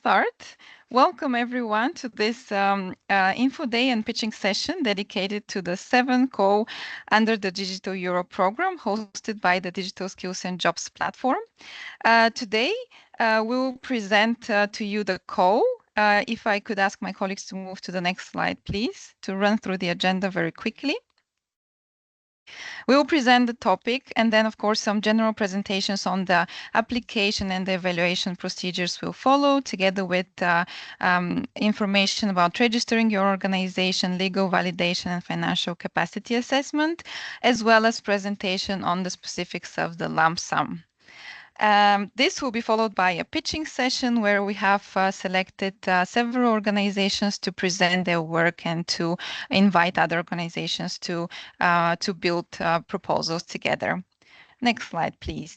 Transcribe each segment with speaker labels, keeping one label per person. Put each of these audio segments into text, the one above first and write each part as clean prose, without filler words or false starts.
Speaker 1: start. Welcome everyone to this info day and pitching session dedicated to the 7th call under the Digital Europe program hosted by the Digital Skills and Jobs platform. Today, we will present to you the call. If I could ask my colleagues to move to the next slide, please, to run through the agenda very quickly. We will present the topic and then, of course, some general presentations on the application and the evaluation procedures will follow, together with information about registering your organization, legal validation, and financial capacity assessment, as well as presentation on the specifics of the lump sum. This will be followed by a pitching session where we have selected several organizations to present their work and to invite other organizations to build proposals together. Next slide, please.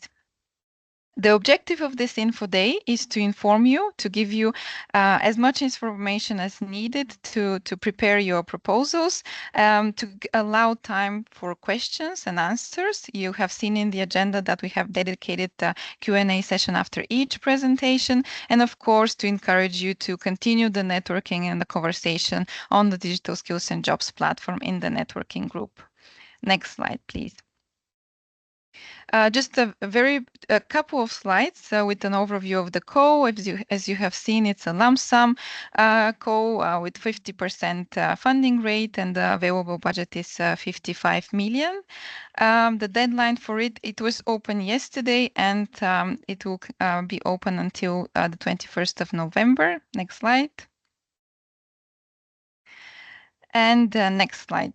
Speaker 1: The objective of this info day is to inform you, to give you as much information as needed to prepare your proposals, to allow time for questions and answers. You have seen in the agenda that we have dedicated the Q&A session after each presentation, and of course to encourage you to continue the networking and the conversation on the Digital Skills and Jobs platform in the networking group. Next slide, please. Just a couple of slides with an overview of the call. As you have seen, it's a lump sum call with 50% funding rate, and the available budget is 55 million. The deadline for it was open yesterday, and it will be open until the 21st of November. Next slide. And next slide.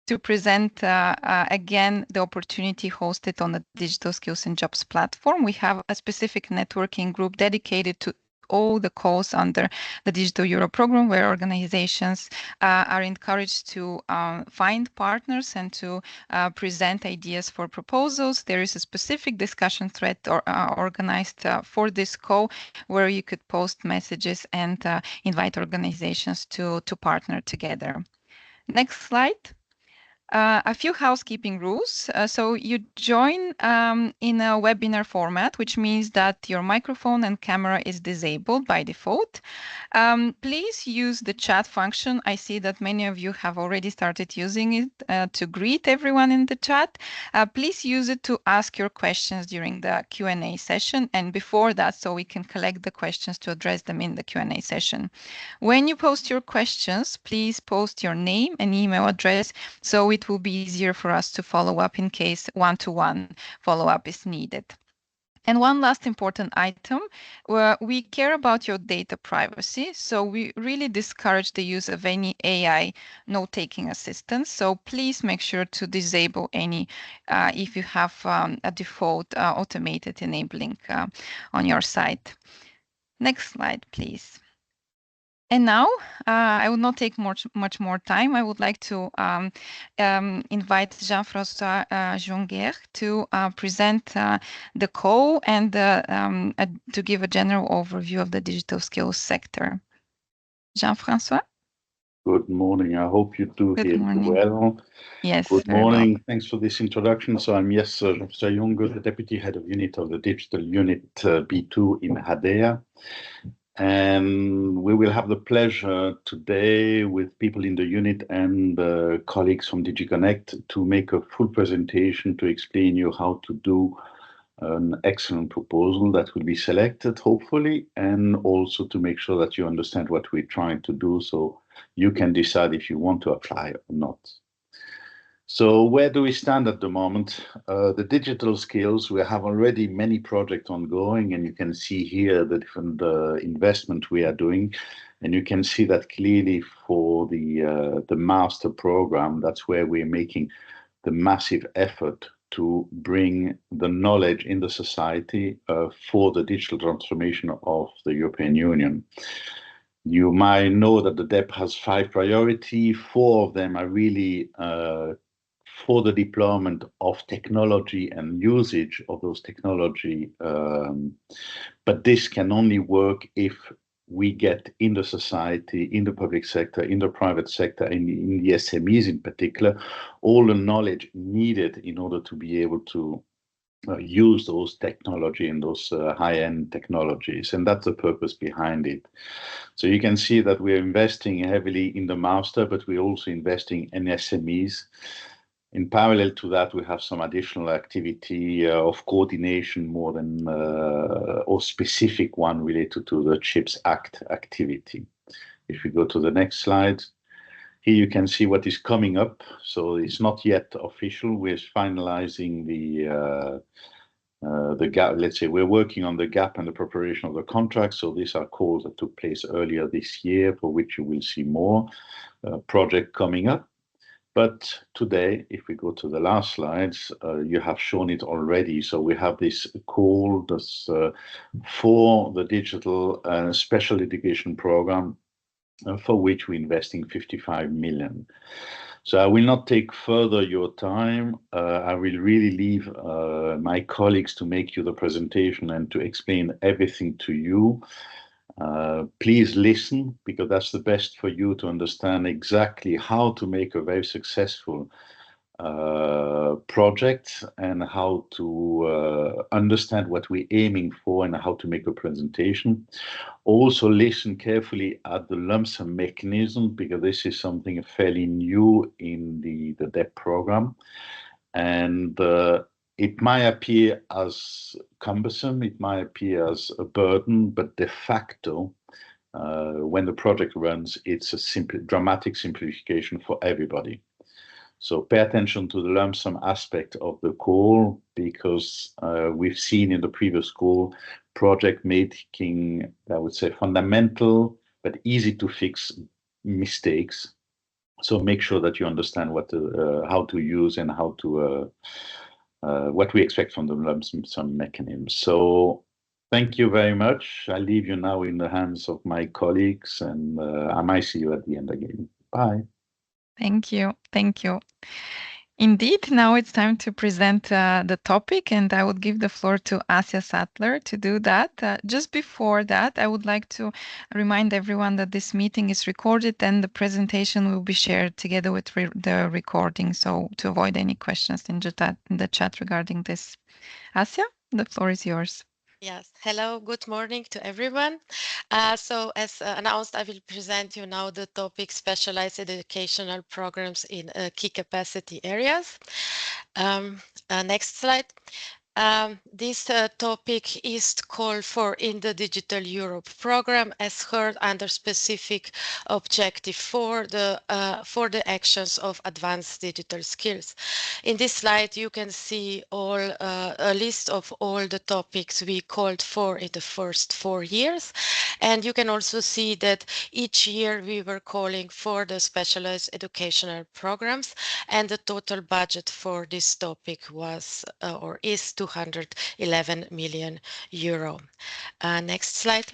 Speaker 1: To present again the opportunity hosted on the Digital Skills and Jobs platform. We have a specific networking group dedicated to all the calls under the Digital Europe program, where organizations are encouraged to find partners and to present ideas for proposals. There is a specific discussion thread organized for this call, where you could post messages and invite organizations to partner together. Next slide. A few housekeeping rules. So you join in a webinar format, which means that your microphone and camera is disabled by default. Please use the chat function. I see that many of you have already started using it to greet everyone in the chat. Please use it to ask your questions during the Q&A session, and before that, so we can collect the questions to address them in the Q&A session. When you post your questions, please post your name and email address, so it will be easier for us to follow up in case one-to-one follow-up is needed. And one last important item, we care about your data privacy, so we really discourage the use of any AI note-taking assistance. So please make sure to disable any if you have a default automated enabling on your site. Next slide, please. And now, I will not take much more time. I would like to invite Jean-Francois Junger to present the call and to give a general overview of the digital skills sector. Jean-Francois?
Speaker 2: Good morning. I hope you do hear me well.
Speaker 1: Yes.
Speaker 2: Good morning. Well. Thanks for this introduction. So I'm Jean-Francois Junger, the Deputy Head of Unit of the Digital Unit B2 in HaDEA. And we will have the pleasure today with people in the unit and colleagues from DigiConnect to make a full presentation to explain you how to do an excellent proposal that will be selected, hopefully, and also to make sure that you understand what we're trying to do so you can decide if you want to apply or not. So where do we stand at the moment? The digital skills, we have already many projects ongoing, and you can see here the different investment we are doing. And you can see that clearly for the master program, that's where we're making the massive effort to bring the knowledge in the society for the digital transformation of the European Union. You might know that the DEP has 5 priorities. 4 of them are really for the deployment of technology and usage of those technology. But this can only work if we get in the society, in the public sector, in the private sector, and in the SMEs in particular, all the knowledge needed in order to be able to use those technology and those high-end technologies, and that's the purpose behind it. So you can see that we're investing heavily in the master, but we're also investing in SMEs. In parallel to that, we have some additional activity of coordination more than or specific one related to the CHIPS Act activity. If we go to the next slide, here you can see what is coming up. So it's not yet official. We're finalizing the gap. Let's say we're working on the gap and the preparation of the contract. So these are calls that took place earlier this year, for which you will see more project coming up. But today, if we go to the last slides, you have shown it already. So we have this call for the digital special education program, for which we're investing 55 million. So I will not take further your time. I will really leave my colleagues to make you the presentation and to explain everything to you. Please listen, because that's the best for you to understand exactly how to make a very successful project and how to understand what we're aiming for and how to make a presentation. Also listen carefully at the lump sum mechanism, because this is something fairly new in the DEP program. And it might appear as cumbersome, it might appear as a burden, but de facto, when the project runs, it's a dramatic simplification for everybody. So pay attention to the lump sum aspect of the call, because we've seen in the previous call project making, I would say, fundamental but easy to fix mistakes. So make sure that you understand what how to use and how to what we expect from the lump sum mechanism. So thank you very much. I leave you now in the hands of my colleagues, and I might see you at the end again. Bye.
Speaker 1: Thank you. Thank you. Indeed, now it's time to present the topic, and I would give the floor to Asja Satler to do that. Just before that, I would like to remind everyone that this meeting is recorded and the presentation will be shared together with the recording, so to avoid any questions in the chat regarding this. Asja, the floor is yours.
Speaker 3: Yes, hello, good morning to everyone. So as announced, I will present you now the topic specialized educational programs in key capacity areas. Next slide. This topic is called for in the Digital Europe program, as heard under specific objective for the actions of advanced digital skills. In this slide, you can see a list of all the topics we called for in the first 4 years, and you can also see that each year we were calling for the specialized educational programs, and the total budget for this topic was or is 211 million euro. Next slide.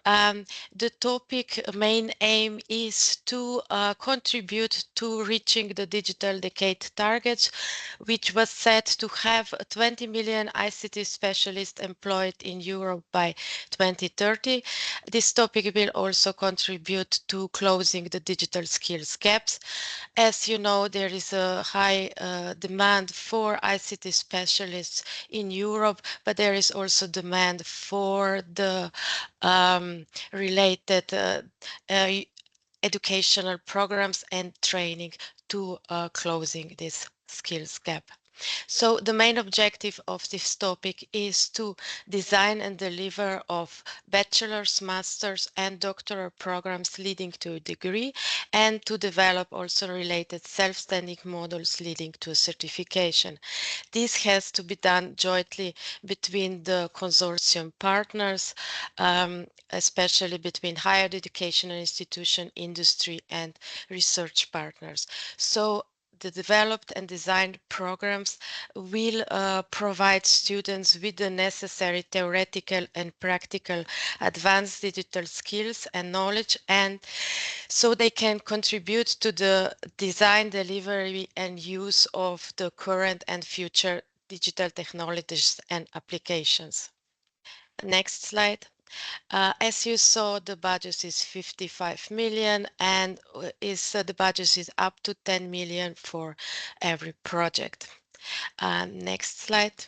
Speaker 3: The topic main aim is to contribute to reaching the digital decade targets, which was set to have 20 million ICT specialists employed in Europe by 2030. This topic will also contribute to closing the digital skills gaps. As you know, there is a high demand for ICT specialists in Europe, but there is also demand for the related educational programs and training to closing this skills gap. So the main objective of this topic is to design and deliver of bachelor's, master's and doctoral programs leading to a degree, and to develop also related self-standing models leading to a certification. This has to be done jointly between the consortium partners, especially between higher educational institution, industry and research partners. So the developed and designed programs will provide students with the necessary theoretical and practical advanced digital skills and knowledge, and so they can contribute to the design, delivery and use of the current and future digital technologies and applications. Next slide. As you saw, the budget is 55 million, and the budget is up to 10 million for every project. Next slide.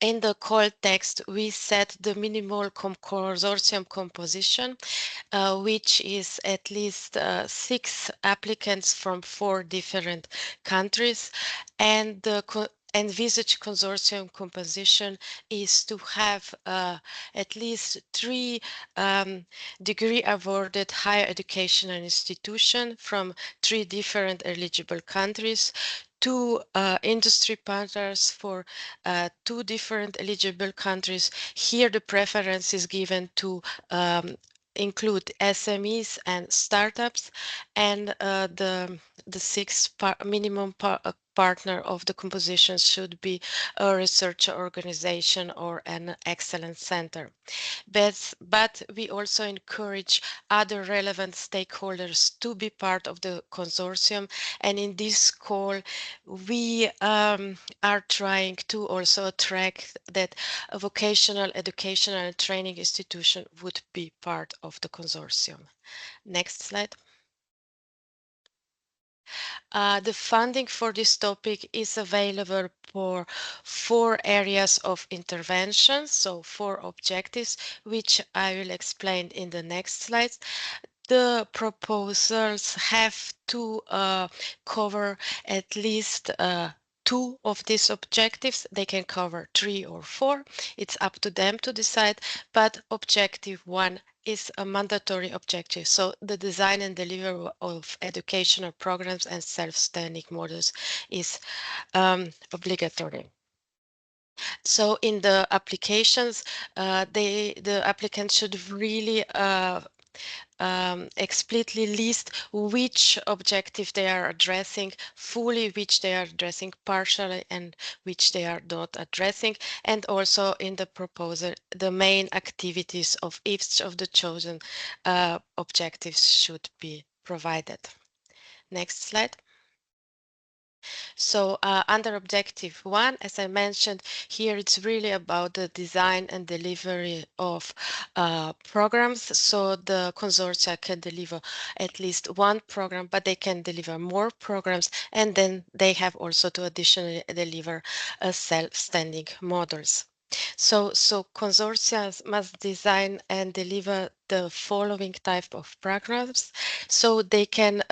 Speaker 3: In the call text, we set the minimal consortium composition, which is at least 6 applicants from 4 different countries, and the envisaged consortium composition is to have at least 3 degree awarded higher educational institutions from 3 different eligible countries, 2 industry partners for 2 different eligible countries. Here the preference is given to include SMEs and startups, and the 6th minimum partner of the composition should be a research organization or an excellence center. But we also encourage other relevant stakeholders to be part of the consortium, and in this call we are trying to also attract that a vocational educational and training institution would be part of the consortium. Next slide. The funding for this topic is available for 4 areas of intervention, so 4 objectives, which I will explain in the next slides. The proposals have to cover at least 2 of these objectives. They can cover 3 or 4. It's up to them to decide, but objective 1 is a mandatory objective. So the design and delivery of educational programs and self-standing models is obligatory. So in the applications, the applicant should really explicitly list which objective they are addressing fully, which they are addressing partially, and which they are not addressing. And also in the proposal, the main activities of each of the chosen objectives should be provided. Next slide. So under objective 1, as I mentioned, here it's really about the design and delivery of programs. So the consortia can deliver at least 1 program, but they can deliver more programs, and then they have also to additionally deliver self-standing models. So consortia must design and deliver the following type of programs. So they can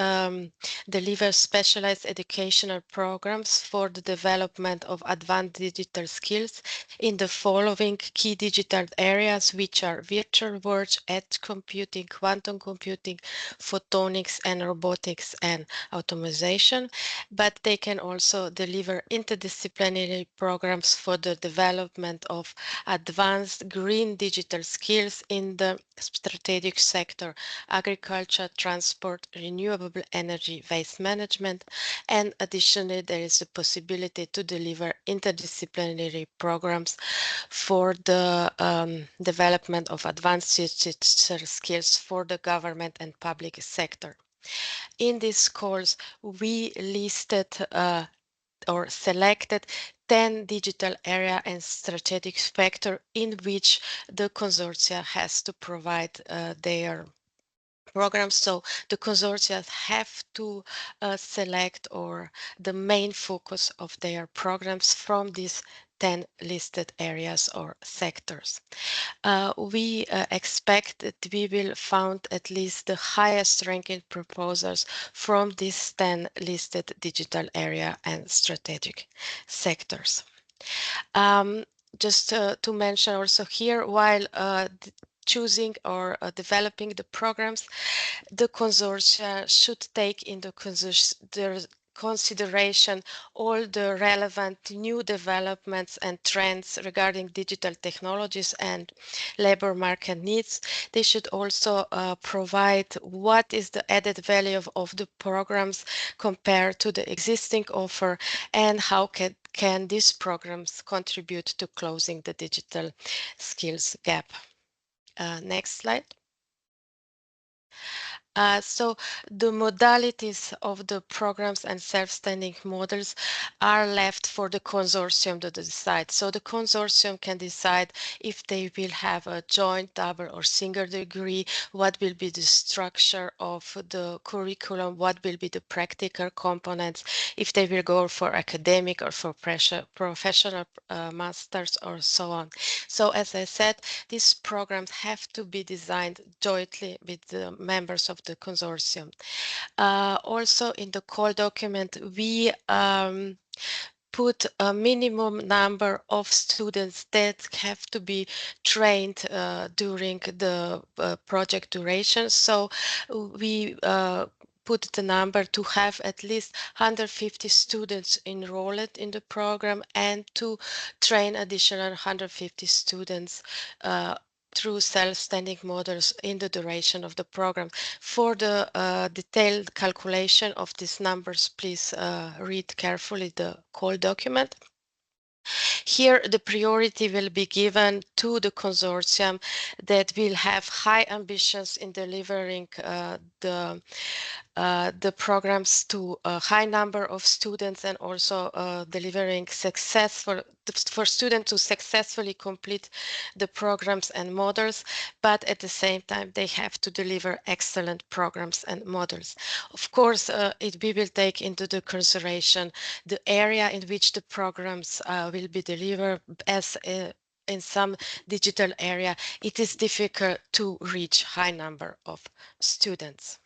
Speaker 3: deliver specialized educational programs for the development of advanced digital skills in the following key digital areas, which are virtual worlds, edge computing, quantum computing, photonics, and robotics and automation. But they can also deliver interdisciplinary programs for the development of advanced green digital skills in the strategic sector, agriculture, transport, renewable energy, waste management, and additionally there is a possibility to deliver interdisciplinary programs for the development of advanced digital skills for the government and public sector. In these calls, we listed or selected 10 digital area and strategic sector in which the consortia has to provide their programs. So the consortia have to select or the main focus of their programs from these 10 listed areas or sectors. We expect that we will find at least the highest ranking proposals from these 10 listed digital area and strategic sectors. Just to mention also here, while choosing or developing the programs, the consortia should take into consideration all the relevant new developments and trends regarding digital technologies and labor market needs. They should also provide what is the added value of the programs compared to the existing offer, and how can these programs contribute to closing the digital skills gap. Next slide. So the modalities of the programs and self-standing models are left for the consortium to decide. So the consortium can decide if they will have a joint, double or single degree, what will be the structure of the curriculum, what will be the practical components, if they will go for academic or for professional masters or so on. So as I said, these programs have to be designed jointly with the members of the consortium. Also in the call document, we put a minimum number of students that have to be trained during the project duration. So we put the number to have at least 150 students enrolled in the program and to train additional 150 students through self-standing models in the duration of the program. For the detailed calculation of these numbers, please read carefully the call document. Here, the priority will be given to the consortium that will have high ambitions in delivering the programs to a high number of students and also delivering for students to successfully complete the programs and models, but at the same time they have to deliver excellent programs and models. Of course, we will take into the consideration the area in which the programs will be delivered, as in some digital area it is difficult to reach high number of students.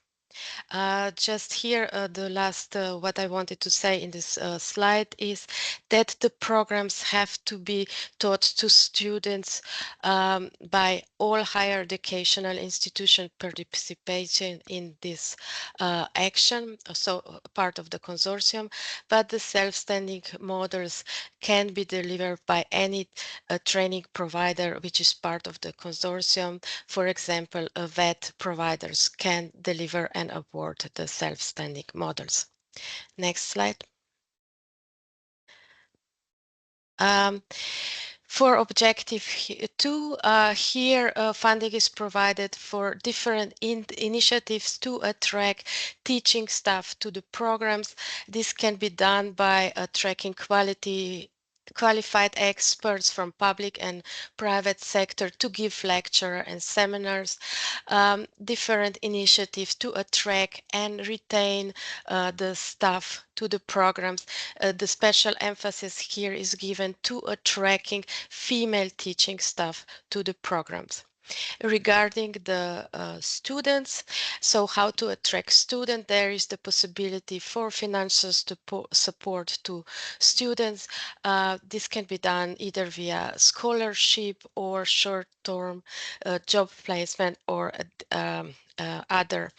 Speaker 3: Just here, the last what I wanted to say in this slide is that the programs have to be taught to students by all higher educational institutions participating in this action, so part of the consortium, but the self-standing models can be delivered by any training provider which is part of the consortium. For example, VET providers can deliver and award the self-standing models. Next slide. For objective 2, here funding is provided for different initiatives to attract teaching staff to the programs. This can be done by attracting qualified experts from public and private sector to give lecture and seminars, different initiatives to attract and retain the staff to the programs. The special emphasis here is given to attracting female teaching staff to the programs. Regarding the students, so how to attract students, there is the possibility for financial support to students. This can be done either via scholarship or short-term job placement or other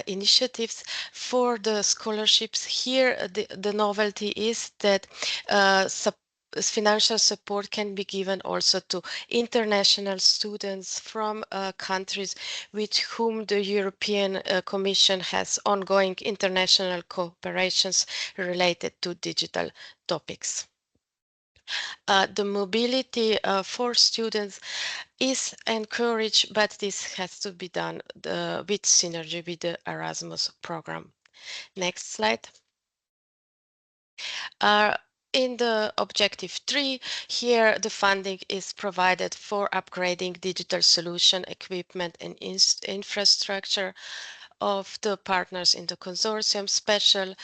Speaker 3: initiatives. For the scholarships here, the novelty is that financial support can be given also to international students from countries with whom the European Commission has ongoing international cooperations related to digital topics. The mobility for students is encouraged, but this has to be done with synergy with the Erasmus program. Next slide. In the objective 3, here the funding is provided for upgrading digital solution equipment and infrastructure of the partners in the consortium. Special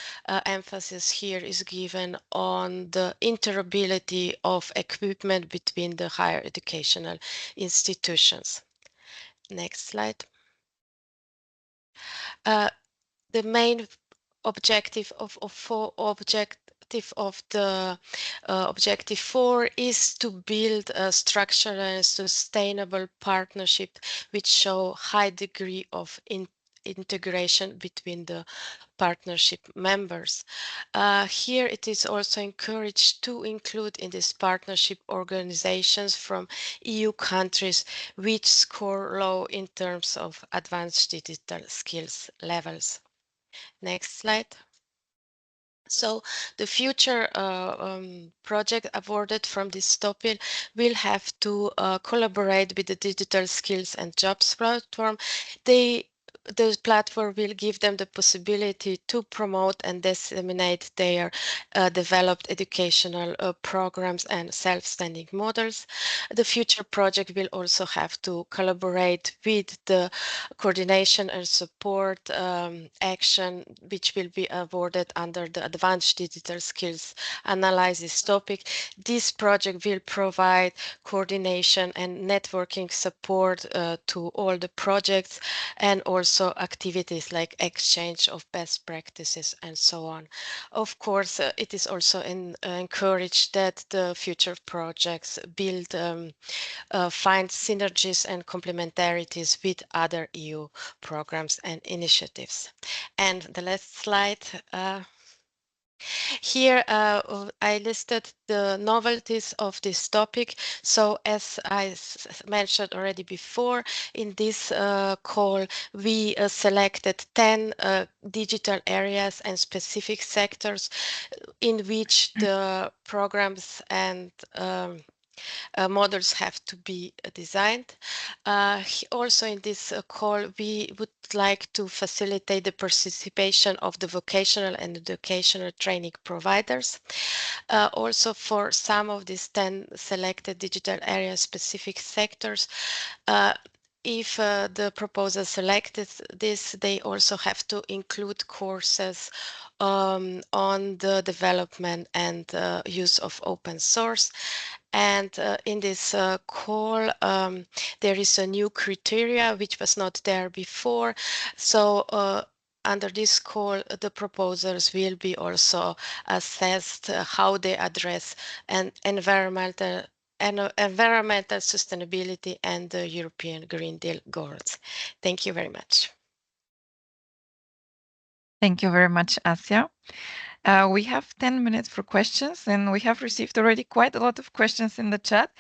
Speaker 3: emphasis here is given on the interoperability of equipment between the higher educational institutions. Next slide. The main objective of the objective 4 is to build a structured and sustainable partnership which show high degree of integration between the partnership members. Here it is also encouraged to include in this partnership organizations from EU countries which score low in terms of advanced digital skills levels. Next slide. So the future project awarded from this topic will have to collaborate with the Digital Skills and Jobs platform. They the platform will give them the possibility to promote and disseminate their developed educational programs and self-standing models. The future project will also have to collaborate with the coordination and support action, which will be awarded under the Advanced Digital Skills Analysis topic. This project will provide coordination and networking support to all the projects, and also activities like exchange of best practices and so on. Of course, it is also encouraged that the future projects find synergies and complementarities with other EU programs and initiatives. And the last slide. Here I listed the novelties of this topic. So as I mentioned already before, in this call, we selected 10 digital areas and specific sectors in which the programs and models have to be designed. Also in this call, we would like to facilitate the participation of the vocational and educational training providers. Also for some of these 10 selected digital area specific sectors, if the proposal selected this, they also have to include courses on the development and use of open source. And in this call, there is a new criteria which was not there before. So under this call, the proposals will be also assessed how they address environmental sustainability and the European Green Deal goals. Thank you very much.
Speaker 1: Thank you very much, Asja. We have 10 minutes for questions, and we have received already quite a lot of questions in the chat.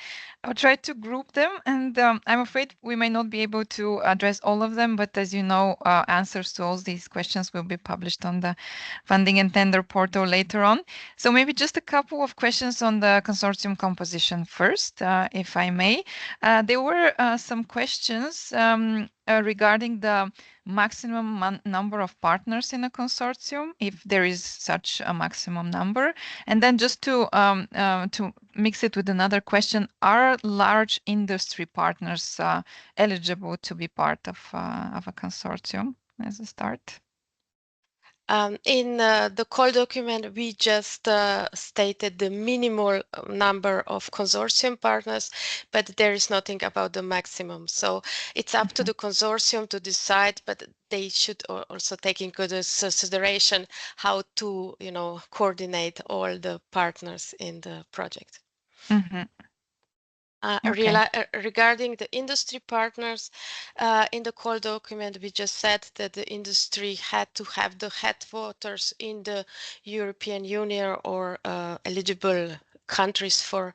Speaker 1: I'll try to group them, and I'm afraid we may not be able to address all of them, but as you know, answers to all these questions will be published on the funding and tender portal later on. So maybe just a couple of questions on the consortium composition first, if I may. There were some questions regarding the maximum number of partners in a consortium, if there is such a maximum number. And then just to mix it with another question, are large industry partners eligible to be part of a consortium as a start?
Speaker 3: In the call document, we just stated the minimal number of consortium partners, but there is nothing about the maximum. So it's up to the consortium to decide, but they should also take into consideration how to, coordinate all the partners in the project. Regarding the industry partners, in the call document, we just said that the industry had to have the headquarters in the European Union or eligible countries for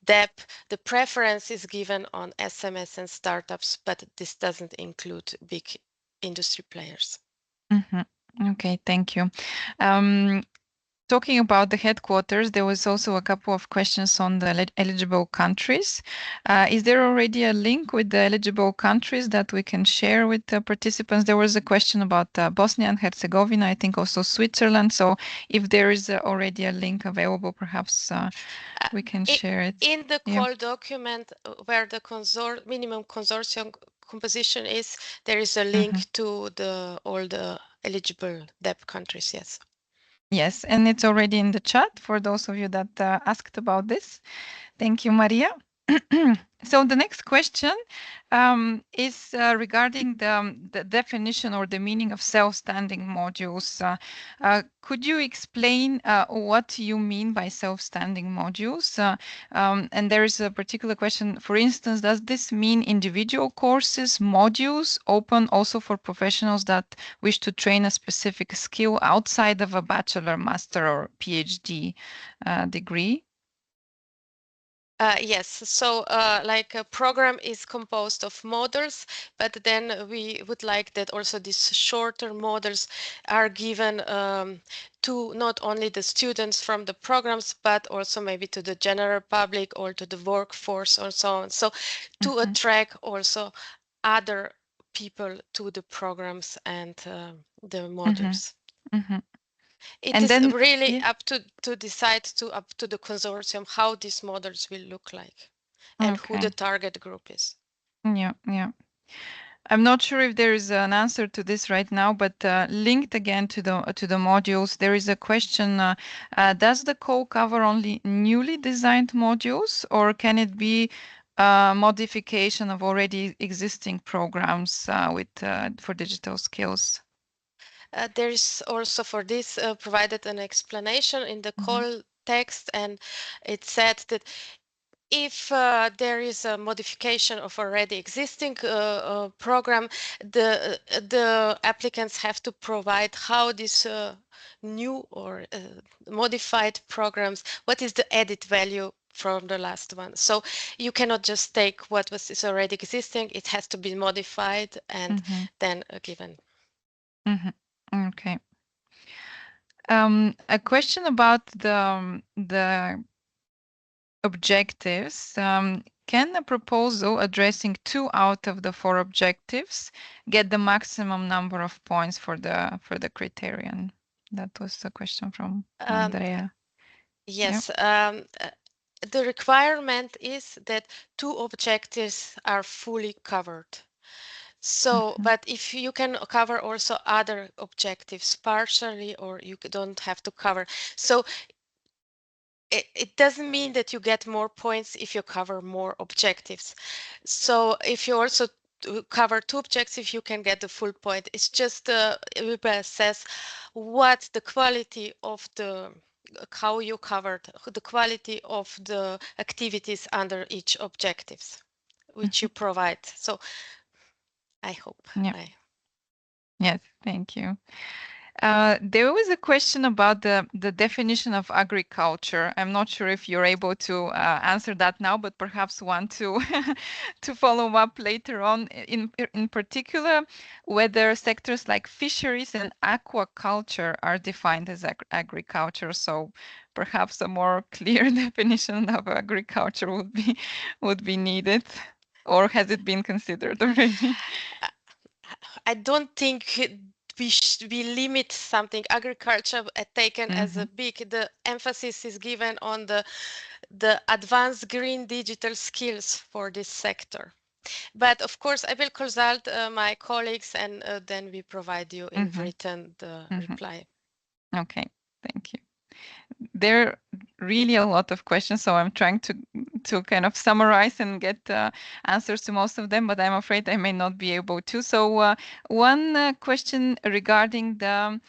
Speaker 3: DEP. The preference is given on SMS and startups, but this doesn't include big industry players.
Speaker 1: Okay, thank you. Talking about the headquarters, there was also a couple of questions on the eligible countries. Is there already a link with the eligible countries that we can share with the participants? There was a question about Bosnia and Herzegovina, I think also Switzerland. So if there is already a link available, perhaps we can share it.
Speaker 3: In the call document where the minimum consortium composition is, there is a link to all the eligible DEP countries, yes.
Speaker 1: Yes, and it's already in the chat for those of you that asked about this. Thank you, Maria. So the next question is regarding the definition or the meaning of self-standing modules. Could you explain what you mean by self-standing modules? And there is a particular question, for instance, does this mean individual courses, modules, open also for professionals that wish to train a specific skill outside of a bachelor, master, or PhD degree?
Speaker 3: Yes, so like a program is composed of modules, but then we would like that also these shorter modules are given to not only the students from the programs, but also maybe to the general public or to the workforce or so on. So to attract also other people to the programs and the modules. It
Speaker 1: And
Speaker 3: is
Speaker 1: then
Speaker 3: really up to decide up to the consortium how these models will look like and who the target group is.
Speaker 1: Yeah. I'm not sure if there is an answer to this right now, but linked again to the modules, there is a question: does the code cover only newly designed modules, or can it be modification of already existing programs with for digital skills?
Speaker 3: There is also for this provided an explanation in the call text, and it said that if there is a modification of already existing program, the applicants have to provide how this new or modified programs, what is the added value from the last one. So you cannot just take what is already existing, it has to be modified and then given.
Speaker 1: Okay. A question about the objectives. Can a proposal addressing 2 out of the 4 objectives get the maximum number of points for the criterion? That was the question from Andrea.
Speaker 3: Yes. The requirement is that 2 objectives are fully covered. So, but if you can cover also other objectives partially, or you don't have to cover. So it doesn't mean that you get more points if you cover more objectives. So if you also cover 2 objectives, you can get the full point. It's just we will assess what the quality of the how you covered the quality of the activities under each objectives which you provide. So I hope.
Speaker 1: Yes, thank you. There was a question about the definition of agriculture. I'm not sure if you're able to answer that now, but perhaps want to to follow up later on. In particular, whether sectors like fisheries and aquaculture are defined as agriculture. So perhaps a more clear definition of agriculture would be needed, or has it been considered already?
Speaker 3: I don't think we limit something. Agriculture taken as a big, the emphasis is given on the advanced green digital skills for this sector. But of course, I will consult my colleagues, and then we provide you in written the reply.
Speaker 1: Okay, thank you. There are really a lot of questions, so I'm trying to kind of summarize and get answers to most of them, but I'm afraid I may not be able to. So one question regarding the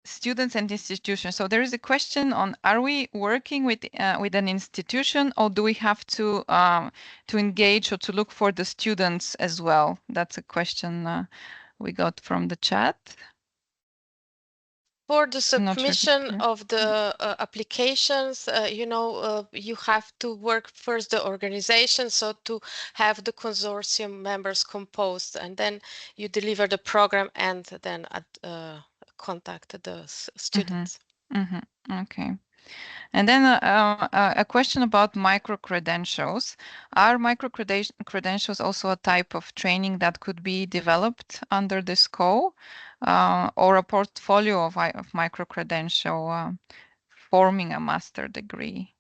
Speaker 1: students and institutions. So there is a question on: are we working with an institution, or do we have to engage or to look for the students as well? That's a question we got from the chat.
Speaker 3: For the submission of the applications, you have to work first the organization, so to have the consortium members composed, and then you deliver the program and then contact the students.
Speaker 1: Okay. And then a question about micro-credentials. Are micro-credentials also a type of training that could be developed under this code, or a portfolio of micro-credential forming a master degree?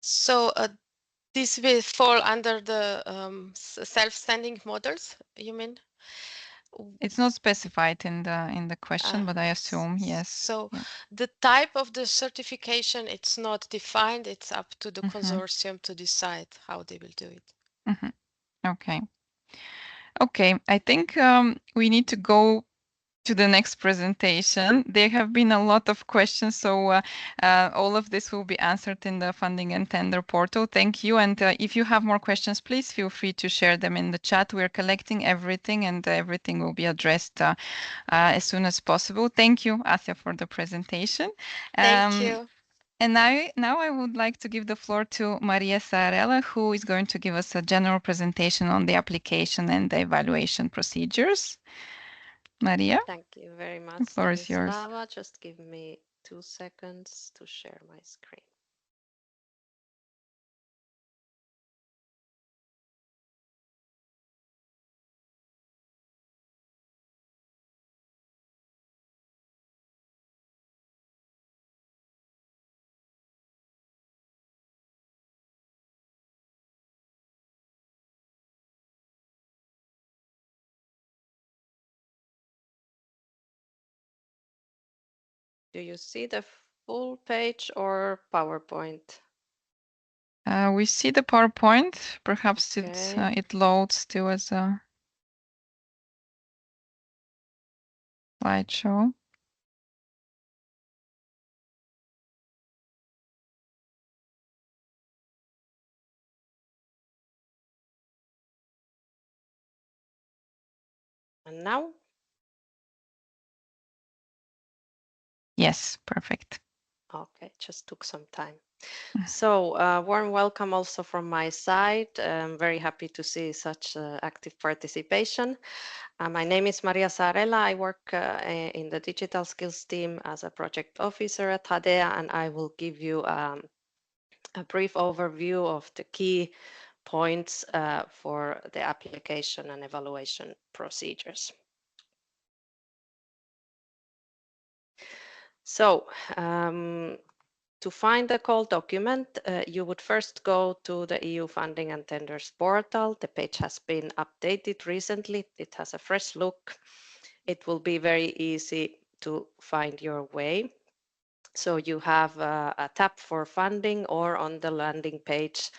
Speaker 3: So this will fall under the self-standing models, you mean?
Speaker 1: It's not specified in the question, but I assume yes.
Speaker 3: So the type of the certification, it's not defined. It's up to the consortium to decide how they will do it.
Speaker 1: Okay. Okay, I think we need to go to the next presentation. There have been a lot of questions, so all of this will be answered in the funding and tender portal. Thank you. And if you have more questions, please feel free to share them in the chat. We're collecting everything, and everything will be addressed as soon as possible. Thank you, Asja, for the presentation.
Speaker 3: Thank you.
Speaker 1: And now I would like to give the floor to Maria Saarela, who is going to give us a general presentation on the application and the evaluation procedures. Maria?
Speaker 4: Thank you very much.
Speaker 1: The floor is yours.
Speaker 4: Just give me 2 seconds to share my screen. Do you see the full page or PowerPoint?
Speaker 1: We see the PowerPoint. Perhaps
Speaker 4: Okay.
Speaker 1: it loads still as a slideshow.
Speaker 4: And now?
Speaker 1: Yes, perfect.
Speaker 4: Okay, just took some time. So, warm welcome also from my side. I'm very happy to see such active participation. My name is Saarela. I work in the digital skills team as a project officer at HaDEA, and I will give you a brief overview of the key points for the application and evaluation procedures. So, to find the call document, you would first go to the EU Funding and Tenders portal. The page has been updated recently. It has a fresh look. It will be very easy to find your way. So you have a tab for funding, or on the landing page,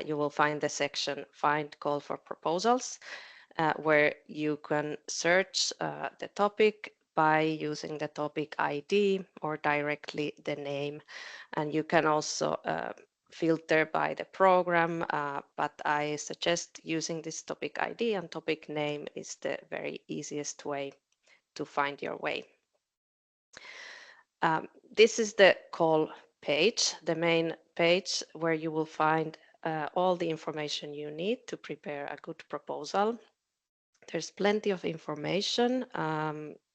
Speaker 4: you will find the section Find Call for Proposals, where you can search the topic by using the topic ID or directly the name. And you can also filter by the program, but I suggest using this topic ID, and topic name is the very easiest way to find your way. This is the call page, the main page where you will find all the information you need to prepare a good proposal. There's plenty of information,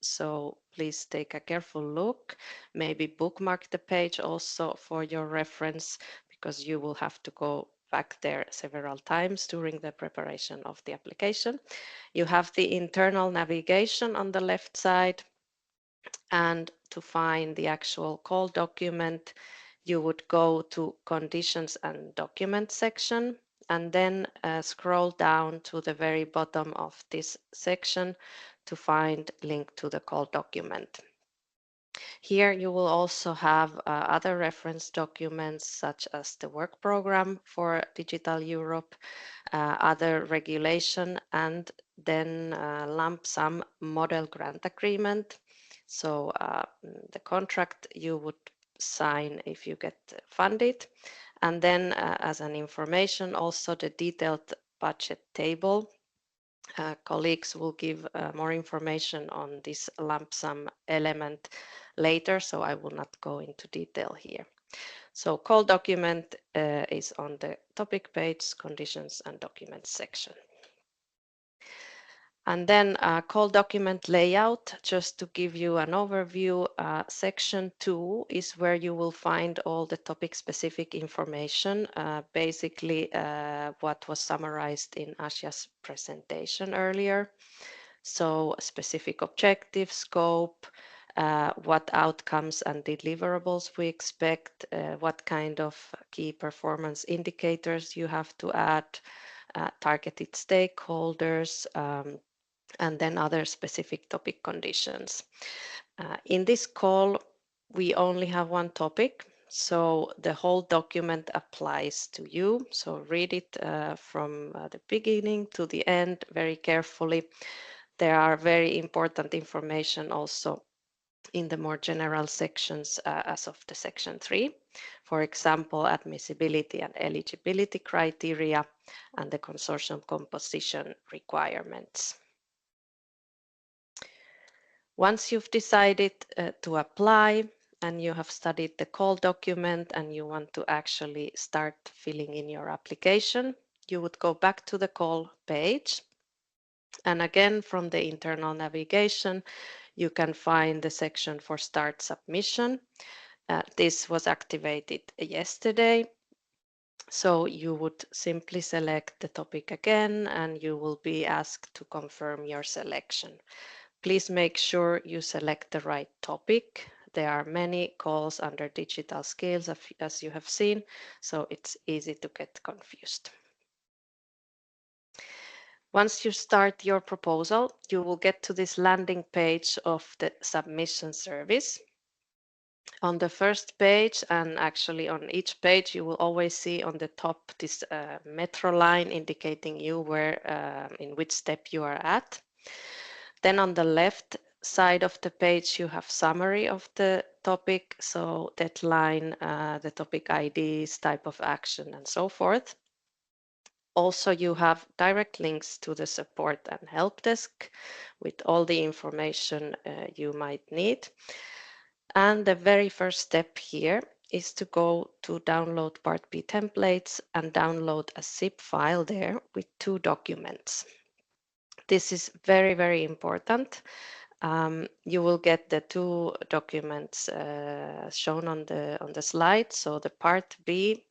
Speaker 4: so please take a careful look. Maybe bookmark the page also for your reference, because you will have to go back there several times during the preparation of the application. You have the internal navigation on the left side, and to find the actual call document, you would go to Conditions and Document section, and then scroll down to the very bottom of this section to find link to the call document. Here you will also have other reference documents, such as the work program for Digital Europe, other regulation, and then lump sum model grant agreement. So the contract you would sign if you get funded. And then as an information, also the detailed budget table. Colleagues will give more information on this lump sum element later, so I will not go into detail here. So call document is on the topic page, conditions and documents section. And then call document layout, just to give you an overview, section 2 is where you will find all the topic specific information, basically what was summarized in Asja's presentation earlier. So specific objective, scope, what outcomes and deliverables we expect, what kind of key performance indicators you have to add, targeted stakeholders, and then other specific topic conditions. In this call, we only have one topic, so the whole document applies to you. So read it from the beginning to the end very carefully. There are very important information also in the more general sections as of the section 3. For example, admissibility and eligibility criteria and the consortium composition requirements. Once you've decided to apply and you have studied the call document and you want to actually start filling in your application, you would go back to the call page. And again, from the internal navigation, you can find the section for start submission. This was activated yesterday. So you would simply select the topic again, and you will be asked to confirm your selection. Please make sure you select the right topic. There are many calls under digital skills, as you have seen, so it's easy to get confused. Once you start your proposal, you will get to this landing page of the submission service. On the first page, and actually on each page, you will always see on the top this metro line indicating you where in which step you are at. Then on the left side of the page, you have summary of the topic, so deadline, the topic IDs, type of action, and so forth. Also, you have direct links to the support and help desk with all the information you might need. And the very first step here is to go to download Part B templates and download a zip file there with 2 documents. This is very, very important. You will get the 2 documents shown on the slide. So the Part B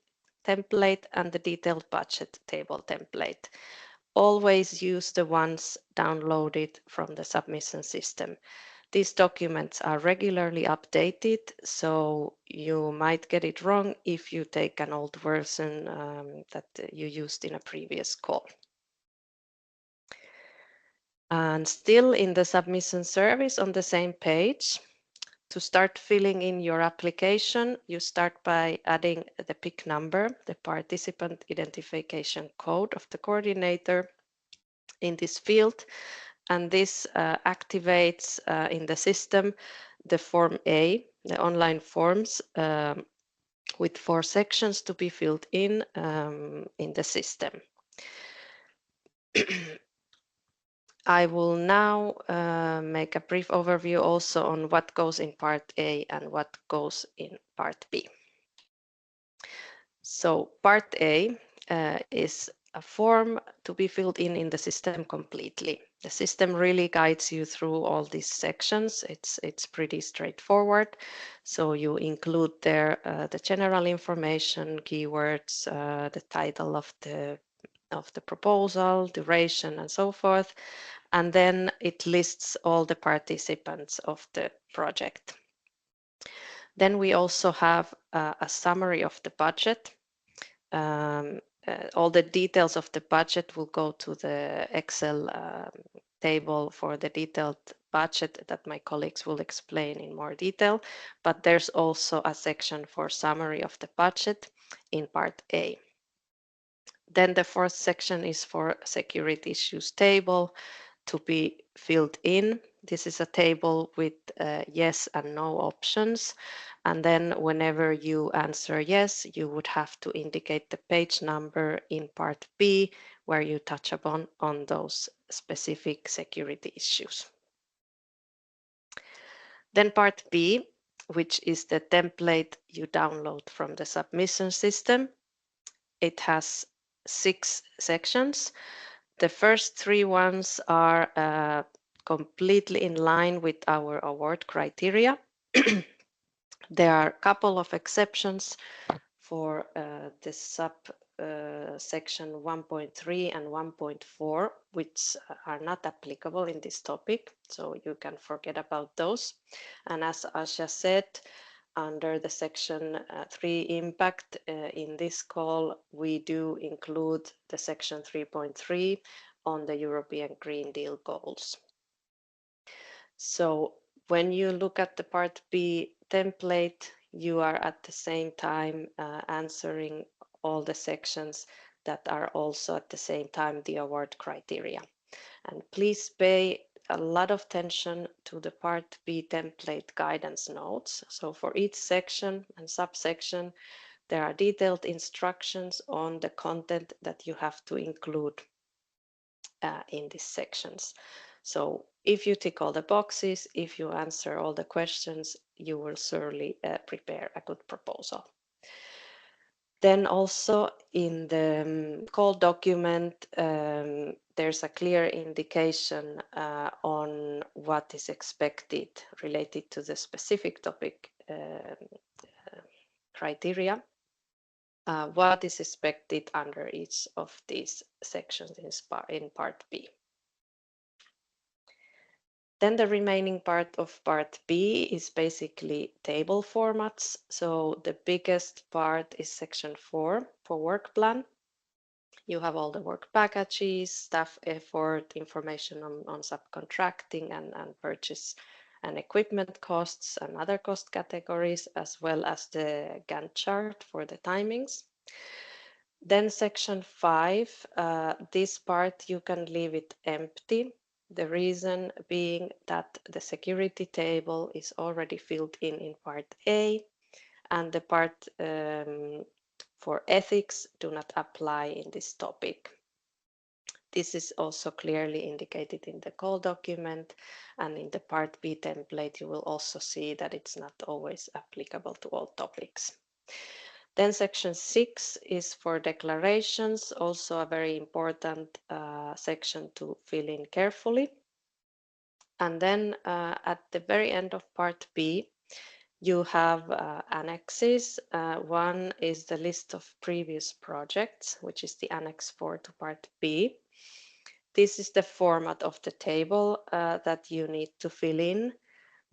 Speaker 4: template and the detailed budget table template. Always use the ones downloaded from the submission system. These documents are regularly updated, so you might get it wrong if you take an old version that you used in a previous call. And still in the submission service on the same page, to start filling in your application, you start by adding the PIC number, the participant identification code of the coordinator in this field. And this activates in the system the Form A, the online forms with 4 sections to be filled in the system. I will now make a brief overview also on what goes in Part A and what goes in Part B. So Part A is a form to be filled in the system completely. The system really guides you through all these sections. It's pretty straightforward. So you include there the general information, keywords, the title of the proposal, duration, and so forth. And then it lists all the participants of the project. Then we also have a summary of the budget. All the details of the budget will go to the Excel table for the detailed budget that my colleagues will explain in more detail. But there's also a section for summary of the budget in Part A. Then the 4th section is for security issues table to be filled in. This is a table with yes and no options. And then whenever you answer yes, you would have to indicate the page number in Part B where you touch upon on those specific security issues. Then Part B, which is the template you download from the submission system. It has 6 sections. The first 3 ones are completely in line with our award criteria. There are a couple of exceptions for the sub section 1.3 and 1.4, which are not applicable in this topic, so you can forget about those. And as Asja said, under the section 3 impact in this call, we do include the section 3.3 on the European Green Deal goals. So when you look at the Part B template, you are at the same time answering all the sections that are also at the same time the award criteria. And please pay a lot of attention to the Part B template guidance notes. So for each section and subsection, there are detailed instructions on the content that you have to include in these sections. So if you tick all the boxes, if you answer all the questions, you will surely prepare a good proposal. Then also in the call document, there's a clear indication on what is expected related to the specific topic criteria, what is expected under each of these sections in Part B. Then the remaining part of Part B is basically table formats. So the biggest part is section 4 for work plan. You have all the work packages, staff effort, information on subcontracting and purchase and equipment costs and other cost categories, as well as the Gantt chart for the timings. Then section 5, this part you can leave it empty. The reason being that the security table is already filled in part A, and the part for ethics do not apply in this topic. This is also clearly indicated in the call document, and in the part B template you will also see that it's not always applicable to all topics. Then section 6 is for declarations, also a very important section to fill in carefully. And then at the very end of part B, you have annexes. One is the list of previous projects, which is the annex 4 to part B. This is the format of the table that you need to fill in,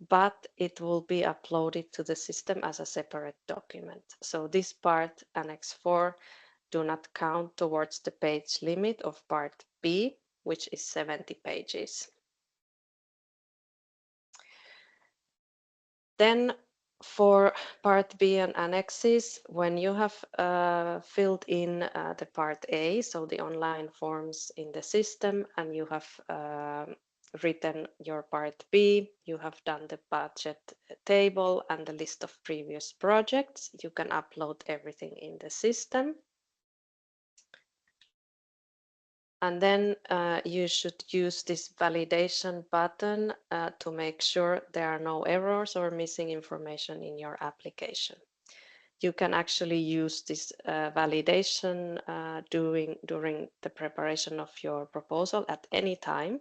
Speaker 4: but it will be uploaded to the system as a separate document. So this part, Annex 4, do not count towards the page limit of part B, which is 70 pages. Then for part B and annexes, when you have filled in the part A, so the online forms in the system, and you have written your part B, you have done the budget table and the list of previous projects, you can upload everything in the system. And then you should use this validation button to make sure there are no errors or missing information in your application. You can actually use this validation during the preparation of your proposal at any time.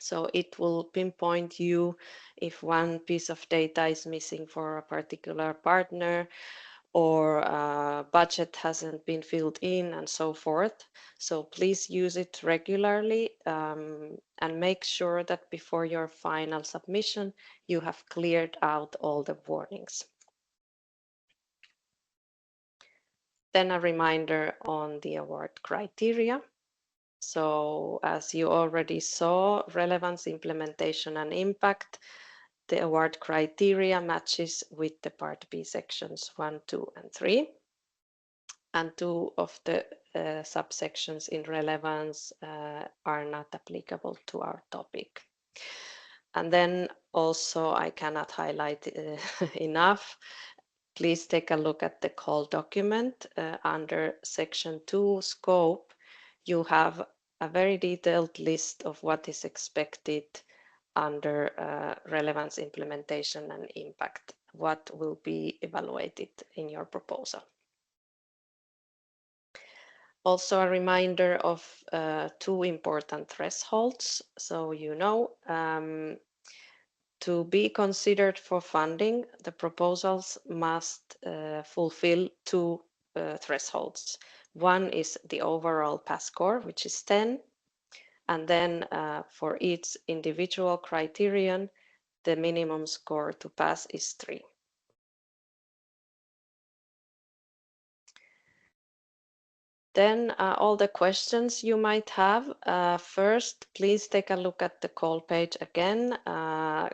Speaker 4: So it will pinpoint you if one piece of data is missing for a particular partner, or budget hasn't been filled in, and so forth. So please use it regularly and make sure that before your final submission, you have cleared out all the warnings. Then a reminder on the award criteria. So as you already saw, relevance, implementation, and impact, the award criteria matches with the part B sections 1, 2, and 3. And 2 of the subsections in relevance are not applicable to our topic. And then also I cannot highlight enough. Please take a look at the call document. Under section 2 scope, you have a very detailed list of what is expected under relevance, implementation, and impact, what will be evaluated in your proposal. Also a reminder of 2 important thresholds. So to be considered for funding, the proposals must fulfill 2 thresholds. One is the overall pass score, which is 10. And then for each individual criterion, the minimum score to pass is 3. Then all the questions you might have. First, please take a look at the call page again.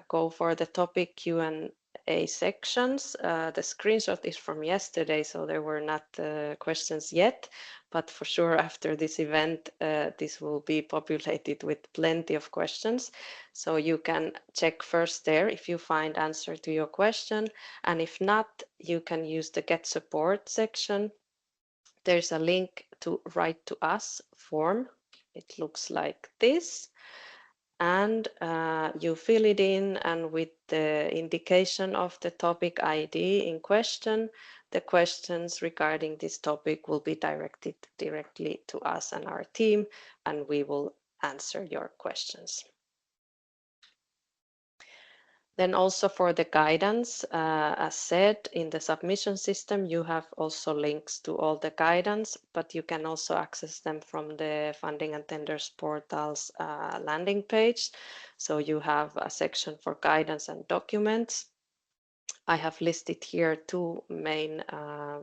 Speaker 4: Go for the topic Q&A sections. The screenshot is from yesterday, so there were not questions yet. But for sure, after this event, this will be populated with plenty of questions. So you can check first there if you find answer to your question. And if not, you can use the Get Support section. There's a link to Write to Us form. It looks like this. And you fill it in, and with the indication of the topic ID in question, the questions regarding this topic will be directed directly to us and our team, and we will answer your questions. Then also for the guidance, as said, in the submission system, you have also links to all the guidance, but you can also access them from the Funding and Tenders portal's landing page. So you have a section for guidance and documents. I have listed here 2 main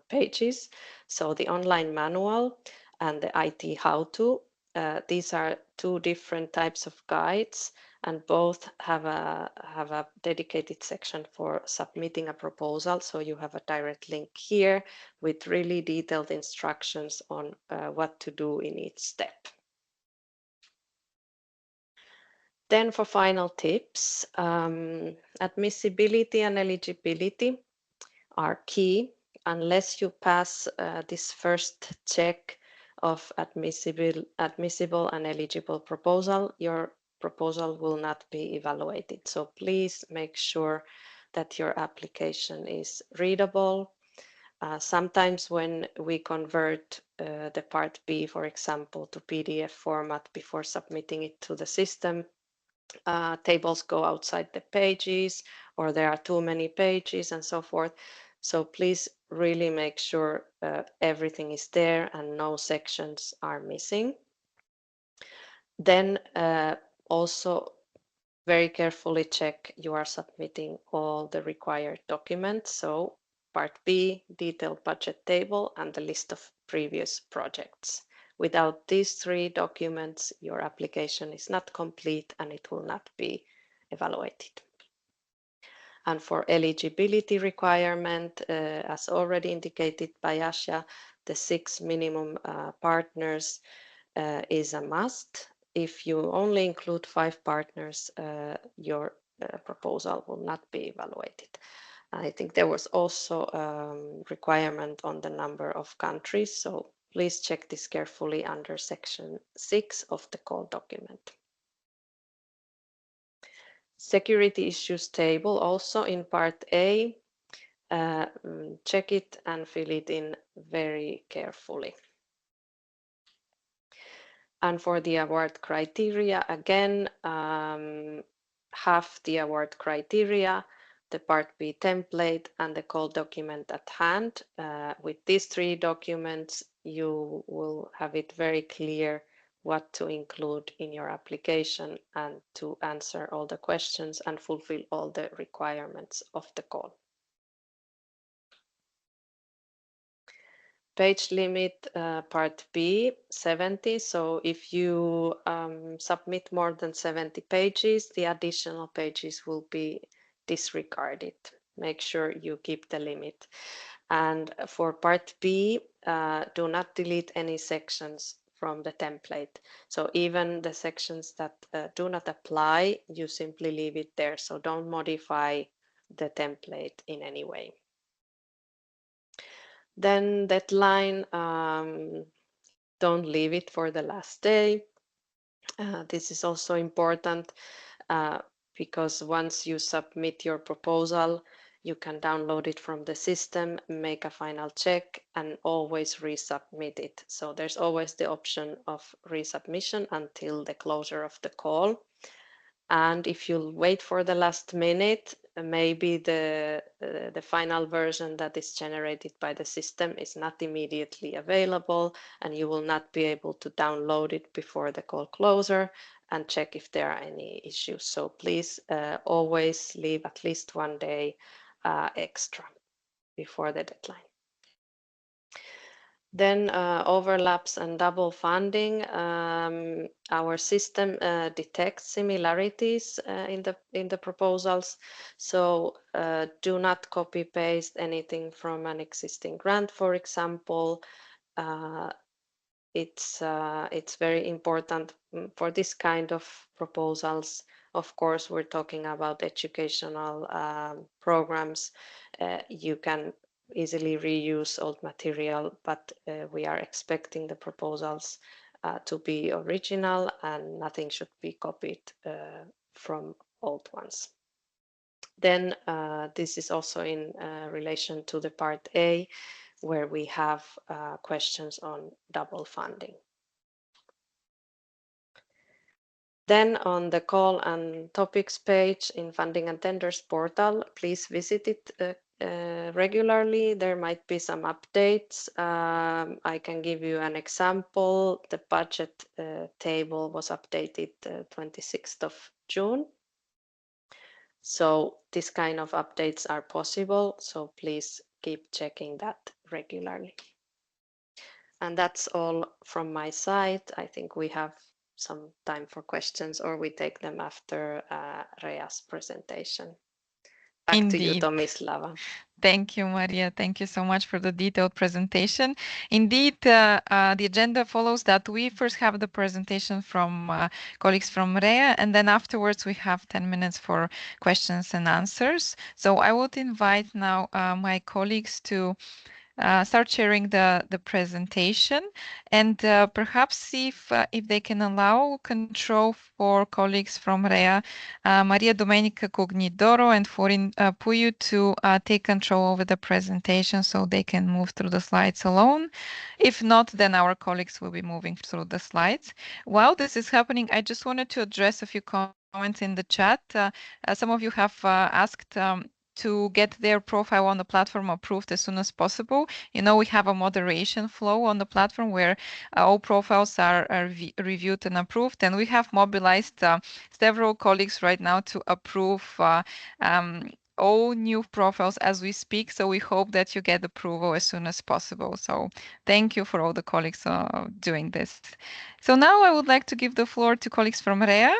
Speaker 4: pages. So the online manual and the IT how-to. these are two different types of guides, and both have a dedicated section for submitting a proposal. So you have a direct link here with really detailed instructions on what to do in each step. Then for final tips, admissibility and eligibility are key. Unless you pass this first check of admissible and eligible proposal, your proposal will not be evaluated. So please make sure that your application is readable. Sometimes when we convert the part B, for example, to PDF format before submitting it to the system, tables go outside the pages, or there are too many pages and so forth. So please really make sure everything is there and no sections are missing. Then also very carefully check you are submitting all the required documents. So part B, detailed budget table and the list of previous projects. Without these three documents, your application is not complete and it will not be evaluated. And for eligibility requirement, as already indicated by Asja, the 6 minimum partners is a must. If you only include 5 partners, your proposal will not be evaluated. I think there was also a requirement on the number of countries, so please check this carefully under section 6 of the call document. Security issues table also in part A. Check it and fill it in very carefully. And for the award criteria, again, have the award criteria, the Part B template, and the call document at hand. With these 3 documents, you will have it very clear what to include in your application and to answer all the questions and fulfill all the requirements of the call. Page limit part B 70. So if you submit more than 70 pages, the additional pages will be disregarded. Make sure you keep the limit. And for part B, do not delete any sections from the template. So even the sections that do not apply, you simply leave it there. So don't modify the template in any way. Then deadline, don't leave it for the last day. This is also important because once you submit your proposal, you can download it from the system, make a final check, and always resubmit it. So there's always the option of resubmission until the closure of the call. And if you wait for the last minute, maybe the final version that is generated by the system is not immediately available, and you will not be able to download it before the call closure and check if there are any issues. So please always leave at least 1 day extra before the deadline. Then overlaps and double funding. Our system detects similarities in the proposals. So do not copy paste anything from an existing grant, for example. It's very important for this kind of proposals. Of course, we're talking about educational programs. You can easily reuse old material, but we are expecting the proposals to be original and nothing should be copied from old ones. Then this is also in relation to the part A, where we have questions on double funding. Then on the call and topics page in Funding and Tenders portal, please visit it regularly. There might be some updates. I can give you an example. The budget table was updated 26th of June. So this kind of updates are possible. So please keep checking that regularly. And that's all from my side. I think we have some time for questions, or we take them after Rea's presentation. Back to you, Tomislava.
Speaker 1: Thank you, Maria. Thank you so much for the detailed presentation. Indeed, the agenda follows that we first have the presentation from colleagues from REA, and then afterwards we have 10 minutes for questions and answers. So I would invite now my colleagues to start sharing the presentation, and perhaps see if they can allow control for colleagues from REA, Mariadomenica, Cugnidoro, and Florin, Puiu to take control over the presentation so they can move through the slides alone. If not, then our colleagues will be moving through the slides. While this is happening, I just wanted to address a few comments in the chat. Some of you have asked to get their profile on the platform approved as soon as possible. You know, we have a moderation flow on the platform where all profiles are reviewed and approved, and we have mobilized several colleagues right now to approve all new profiles as we speak. So we hope that you get approval as soon as possible. So thank you for all the colleagues doing this. So now I would like to give the floor to colleagues from REA.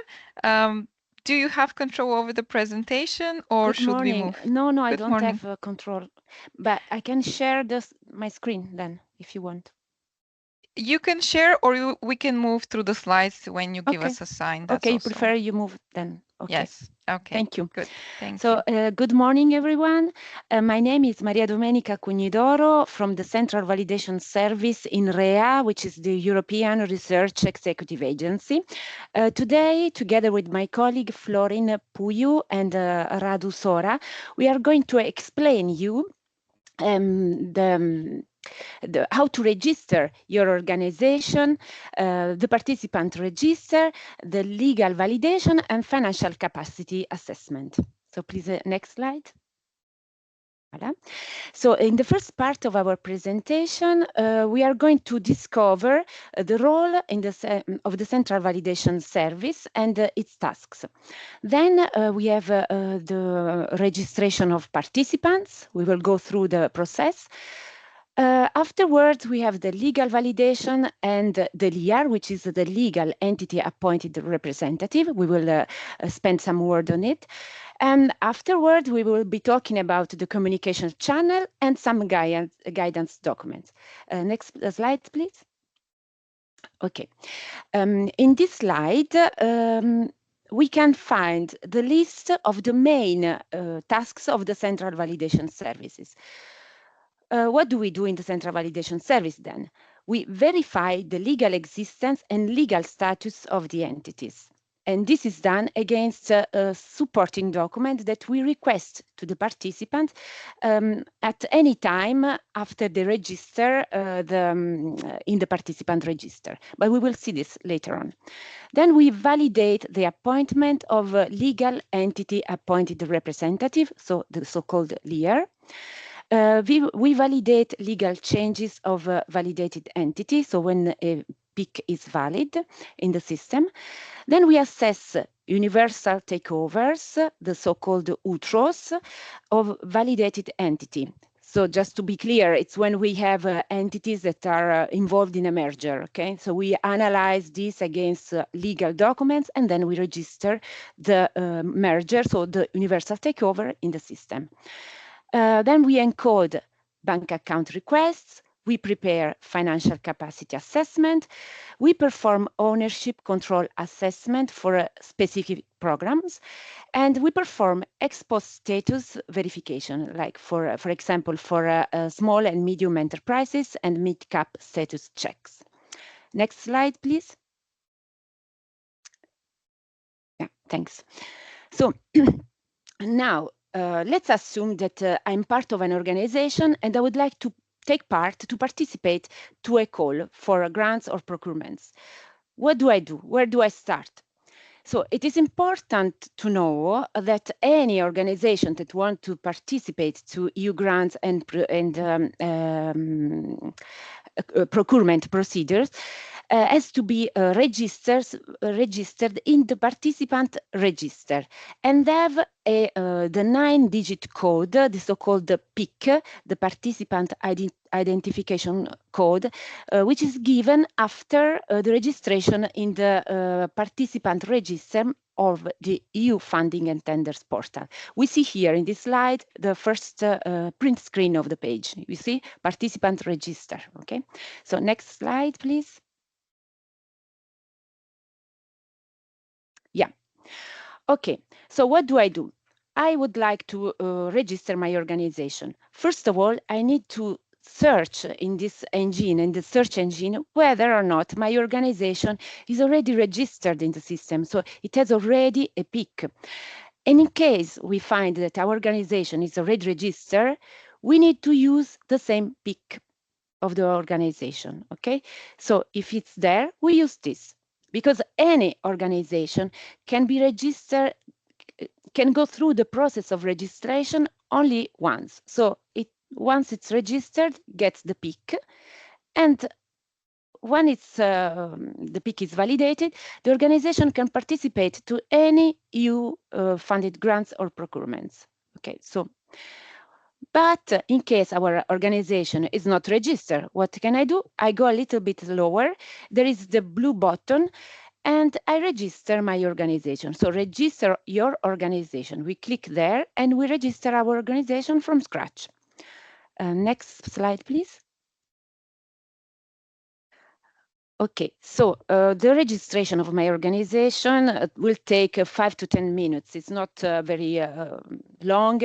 Speaker 1: Do you have control over the presentation, or should we move?
Speaker 5: No, I
Speaker 1: Good
Speaker 5: don't
Speaker 1: morning.
Speaker 5: have control, but I can share my screen then if you want.
Speaker 1: You can share, or we can move through the slides when you give us a sign. That's
Speaker 5: okay,
Speaker 1: also...
Speaker 5: prefer you move then. Okay.
Speaker 1: Yes. Okay.
Speaker 5: Thank you.
Speaker 1: Good. Thank you.
Speaker 5: Good morning, everyone. My name is Mariadomenica Cugnidoro from the Central Validation Service in REA, which is the European Research Executive Agency. Today, together with my colleague Florin, Puiu, and Radoslav, we are going to explain you how to register your organization, the participant register, the legal validation, and financial capacity assessment. So please, next slide. Voilà. So in the first part of our presentation, we are going to discover the role of the Central Validation Service and its tasks. Then we have the registration of participants. We will go through the process. Afterwards, we have the legal validation and the LIAR, which is the legal entity appointed representative. We will spend some word on it. And afterwards, we will be talking about the communication channel and some guidance documents. Next slide, please. Okay. In this slide, we can find the list of the main tasks of the Central Validation Services. What do we do in the Central Validation Service then? We verify the legal existence and legal status of the entities. And this is done against a supporting document that we request to the participant at any time after they register in the participant register. But we will see this later on. Then we validate the appointment of a legal entity appointed representative, so the so-called LIAR. We validate legal changes of a validated entity, so when a PIC is valid in the system. Then we assess universal takeovers, the so-called UTROs, of validated entity. So just to be clear, it's when we have entities that are involved in a merger, okay? So we analyze this against legal documents, and then we register the merger, so the universal takeover in the system. Then we encode bank account requests, we prepare financial capacity assessment, we perform ownership control assessment for specific programs, and we perform ex post status verification, like for example, for small and medium enterprises and mid-cap status checks. Next slide, please. Yeah, thanks. So now, let's assume that I'm part of an organization and I would like to participate to a call for grants or procurements. What do I do? Where do I start? So it is important to know that any organization that wants to participate to EU grants and procurement procedures has to be registered in the participant register and have the 9-digit code, the so-called PIC, the participant identification code, which is given after the registration in the participant register of the EU funding and tenders portal. We see here in this slide the first print screen of the page. You see participant register. Okay, so next slide, please. Yeah. Okay, so what do? I would like to register my organization. First of all, I need to search in this engine, in the search engine, whether or not my organization is already registered in the system. So it has already a PIC. And in case we find that our organization is already registered, we need to use the same PIC of the organization. Okay, so if it's there, we use this, because any organization can be registered, can go through the process of registration only once. So once it's registered, gets the PIC, and when the PIC is validated, the organization can participate to any EU funded grants or procurements. Okay, so but in case our organization is not registered, what can I do? I go a little bit lower. There is the blue button, and I register my organization. So register your organization. We click there and we register our organization from scratch. Next slide, please. Okay, so the registration of my organization will take 5 to 10 minutes. It's not very long.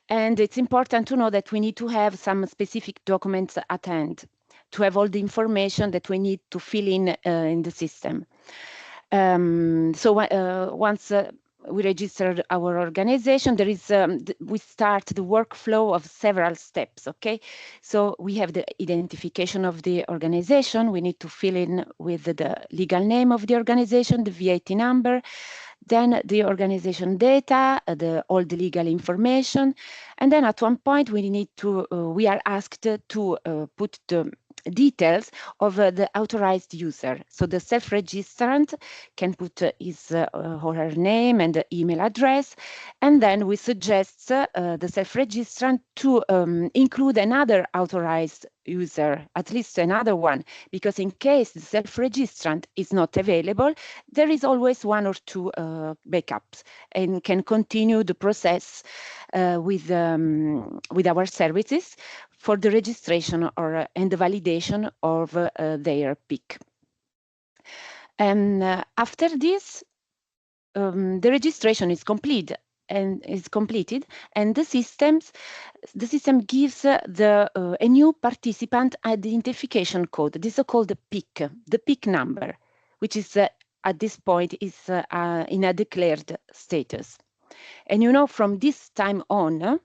Speaker 5: And it's important to know that we need to have some specific documents at hand to have all the information that we need to fill in the system. So once we registered our organization, there is we start the workflow of several steps. Okay, so we have the identification of the organization. We need to fill in with the legal name of the organization, the VAT number, then the organization data, all the legal information, and then at one point we are asked to put the details of the authorized user. So the self-registrant can put his or her name and the email address, and then we suggest the self-registrant to include another authorized user, at least another one, because in case the self-registrant is not available, there is always one or two backups and can continue the process with our services for the registration and the validation of their PIC. And after this, the registration is completed, and the system gives a new participant identification code, the so-called PIC, the PIC number, which is at this point is in a declared status. And you know, from this time on,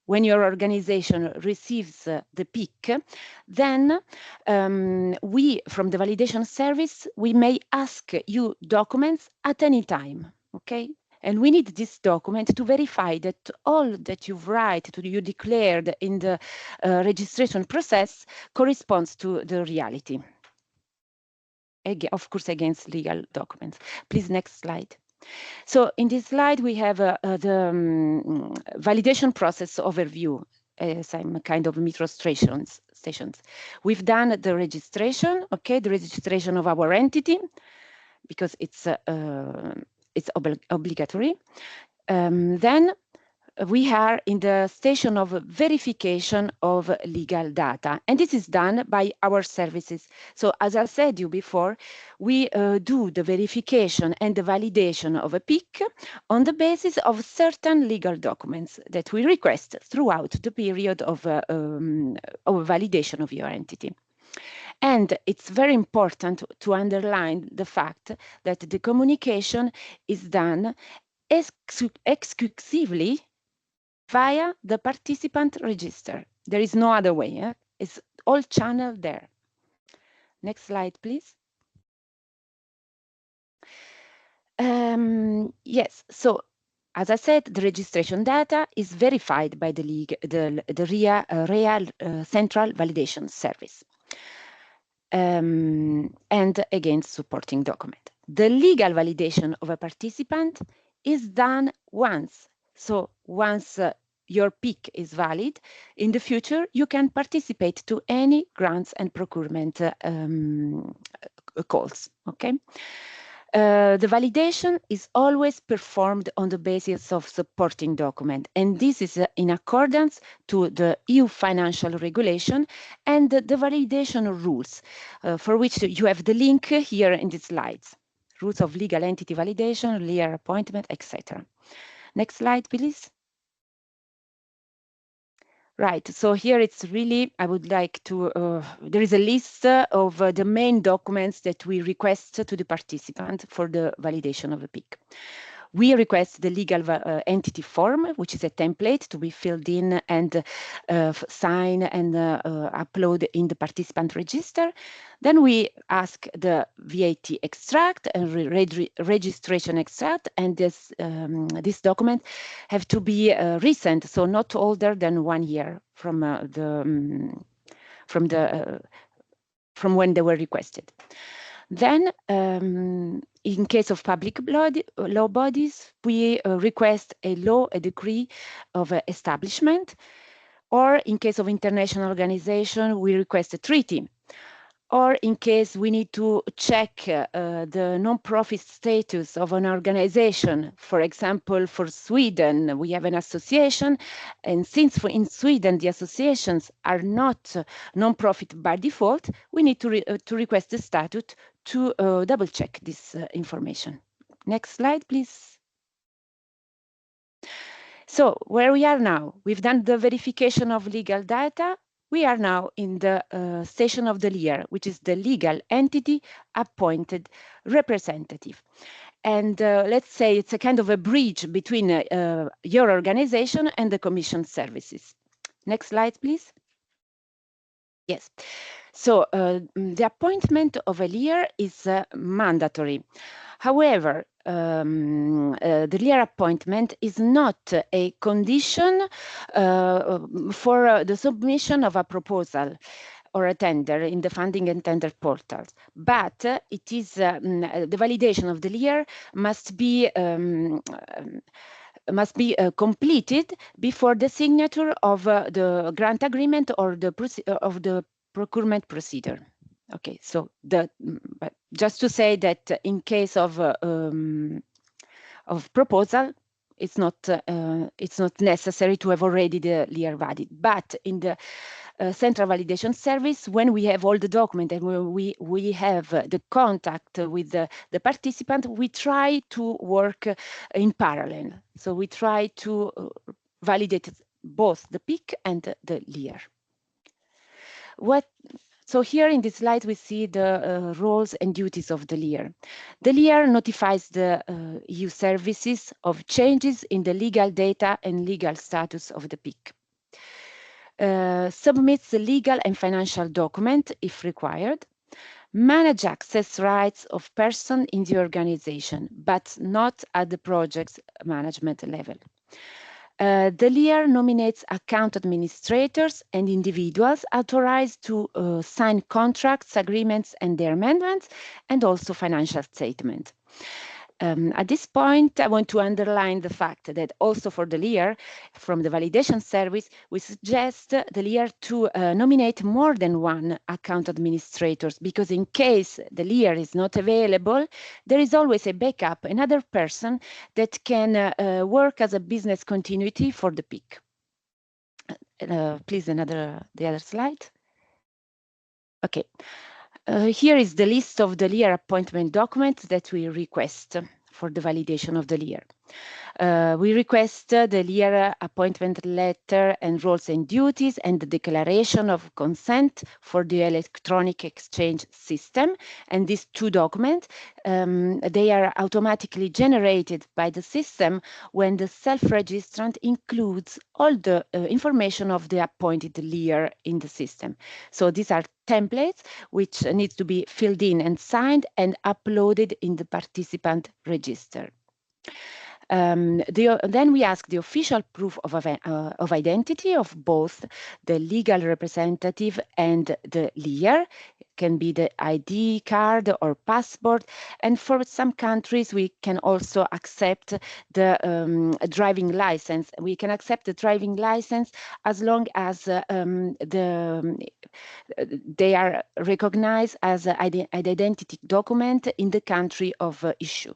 Speaker 5: when your organization receives the PIC, then we, from the validation service, we may ask you documents at any time, okay? And we need this document to verify that all that you declared in the registration process corresponds to the reality. Of course, against legal documents. Please, next slide. So in this slide, we have the validation process overview, some kind of metro stations. We've done the registration, okay, the registration of our entity, because it's obligatory. Then we are in the station of verification of legal data, and this is done by our services. So as I said you before, we do the verification and the validation of a PIC on the basis of certain legal documents that we request throughout the period of validation of your entity. And it's very important to underline the fact that the communication is done exclusively via the participant register. There is no other way. It's all channeled there. Next slide, please. Yes, so as I said, the registration data is verified by the REA Central Validation Service. and again supporting document. The legal validation of a participant is done once. So once your PIC is valid, in the future you can participate to any grants and procurement calls. Okay. The validation is always performed on the basis of supporting document, and this is in accordance to the EU financial regulation and the validation rules, for which you have the link here in the slides. Rules of legal entity validation, legal appointment, etc. Next slide, please. Right, so here it's really, I would like to, there is a list of the main documents that we request to the participant for the validation of the PIC. We request the legal entity form, which is a template to be filled in and sign and upload in the participant register. Then we ask the VAT extract and registration extract, and this document have to be recent, so not older than 1 year from when they were requested. Then, in case of public law bodies, we request a law, a decree of establishment, or in case of international organization, we request a treaty. Or in case we need to check the non-profit status of an organization. For example, for Sweden, we have an association, and since in Sweden the associations are not non-profit by default, we need to request the statute to double check this information. Next slide, please. So where we are now, we've done the verification of legal data. We are now in the station of the LEAR, which is the legal entity appointed representative. And let's say it's a kind of a bridge between your organization and the Commission services. Next slide, please. Yes. So the appointment of a LEAR is mandatory. However, the LEAR appointment is not a condition for the submission of a proposal or a tender in the funding and tender portals, but it is the validation of the LEAR must be completed before the signature of the grant agreement or the procurement procedure. Okay, so just to say that in case of proposal, it's not necessary to have already the LEAR valid. But in the central validation service, when we have all the document and when we have the contact with the participant, we try to work in parallel. So we try to validate both the PIC and the LEAR. So here in this slide, we see the roles and duties of the LEAR. The LEAR notifies the EU services of changes in the legal data and legal status of the PIC. Submits the legal and financial document if required. Manage access rights of person in the organization, but not at the project's management level. The LEAR nominates account administrators and individuals authorized to sign contracts, agreements, and their amendments, and also financial statement. At this point, I want to underline the fact that also for the LEAR, from the validation service, we suggest the LEAR to nominate more than one account administrators, because in case the LEAR is not available, there is always a backup, another person that can work as a business continuity for the PIC. Please, the other slide. Okay. Here is the list of the LEAR appointment documents that we request for the validation of the LEAR. We request the LEAR appointment letter and roles and duties and the declaration of consent for the electronic exchange system. And these two documents, they are automatically generated by the system when the self-registrant includes all the information of the appointed LEAR in the system. So these are templates which need to be filled in and signed and uploaded in the participant register. Then we ask the official proof of identity of both the legal representative and the LEAR. can be the ID card or passport. And for some countries, we can also accept the driving license. We can accept the driving license as long as they are recognized as an identity document in the country of issue.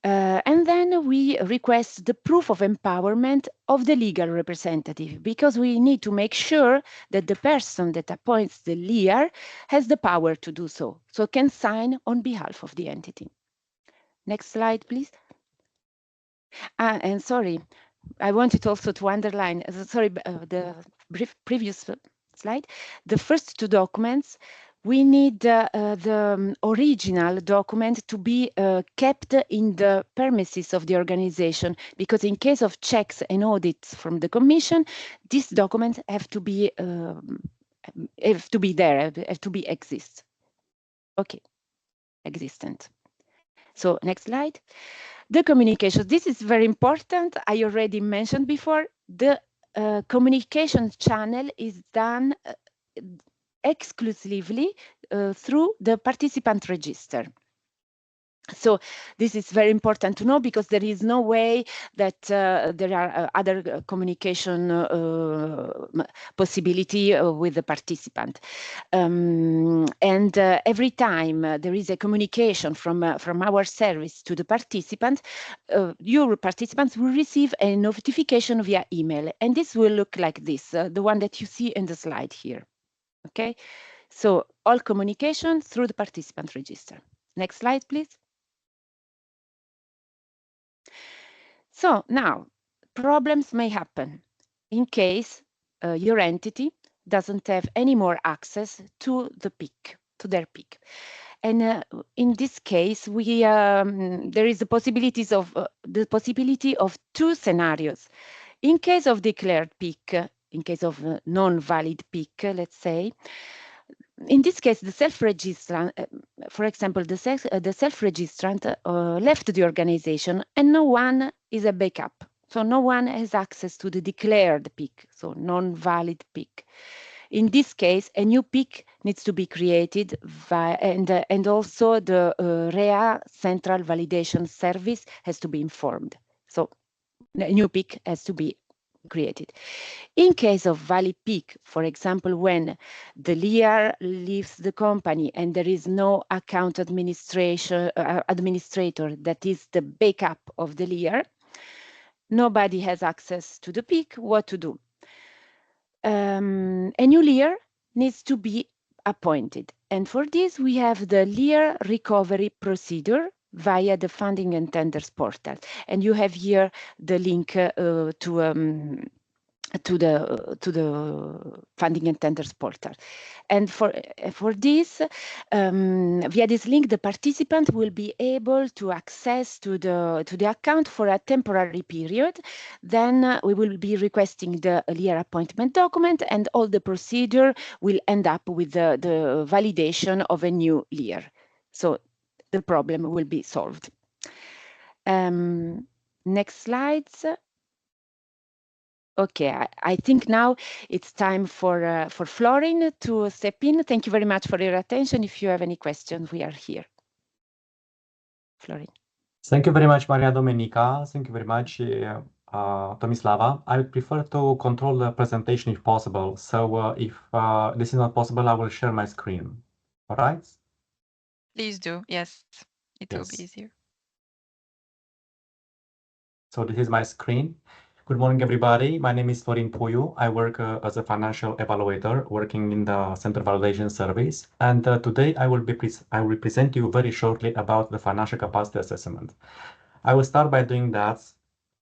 Speaker 5: And then we request the proof of empowerment of the legal representative, because we need to make sure that the person that appoints the LIAR has the power to do so, so can sign on behalf of the entity. Next slide, please. And sorry, I wanted also to underline, the previous slide, the first two documents, we need the original document to be kept in the premises of the organization, because in case of checks and audits from the Commission, these documents have to be there, have to be existent. So next slide. The communication, this is very important. I already mentioned before, the communication channel is done exclusively through the participant register. So this is very important to know, because there is no way that there are other communication possibility with the participant. And every time there is a communication from our service to the participant, your participants will receive a notification via email. And this will look like this, the one that you see in the slide here. Okay, so all communication through the participant register. Next slide, please. So now, problems may happen in case your entity doesn't have any more access to the PIC, to their PIC. And in this case, there is the possibility of two scenarios. In case of declared PIC, in case of non-valid PIC, let's say, in this case, the self-registrant, for example, the self-registrant left the organization and no one is a backup. So no one has access to the declared PIC, so non-valid PIC. In this case, a new PIC needs to be created and also the REA Central Validation Service has to be informed. So a new PIC has to be created. In case of valid PIC, for example, when the LIAR leaves the company and there is no account administrator that is the backup of the LIAR, nobody has access to the PIC. What to do? A new LIAR needs to be appointed. And for this, we have the LIAR recovery procedure via the funding and tenders portal. And you have here the link to the funding and tenders portal. And for this, via this link, the participant will be able to access to the account for a temporary period. Then we will be requesting the LIAR appointment document, and all the procedure will end up with the validation of a new LIAR. So the problem will be solved. Next slides. Okay, I think now it's time for Florin to step in. Thank you very much for your attention. If you have any questions, we are here. Florin.
Speaker 6: Thank you very much, Mariadomenica. Thank you very much, Tomislava. I would prefer to control the presentation if possible. So if this is not possible, I will share my screen. All right?
Speaker 1: Please do. Yes, it will be easier.
Speaker 6: So this is my screen. Good morning, everybody. My name is Florin Puiu. I work as a financial evaluator working in the Central Validation Service. And today I will present you very shortly about the financial capacity assessment. I will start by doing that,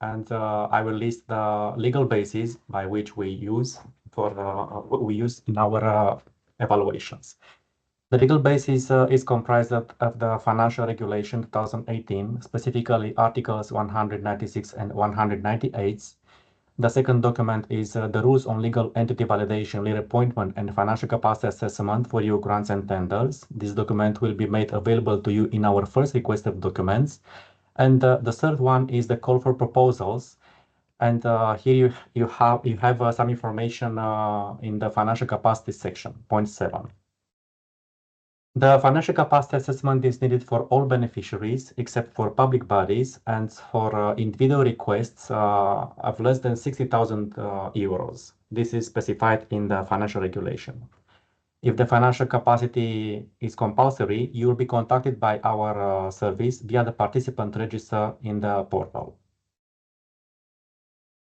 Speaker 6: and I will list the legal basis by which we use in our evaluations. The legal basis is comprised of the Financial Regulation 2018, specifically Articles 196 and 198. The second document is the Rules on Legal Entity Validation, Legal Appointment, and Financial Capacity Assessment for EU grants and tenders. This document will be made available to you in our first requested documents. And the third one is the Call for Proposals. And here you have some information in the Financial Capacity section, point 7. The financial capacity assessment is needed for all beneficiaries except for public bodies and for individual requests of less than 60,000 euros. This is specified in the financial regulation. If the financial capacity is compulsory, you will be contacted by our service via the participant register in the portal.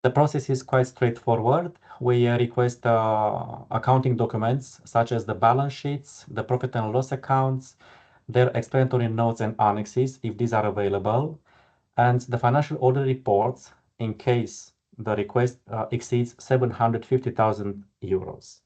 Speaker 6: The process is quite straightforward. We request accounting documents such as the balance sheets, the profit and loss accounts, their explanatory notes and annexes if these are available, and the financial audit reports in case the request exceeds 750,000 euros.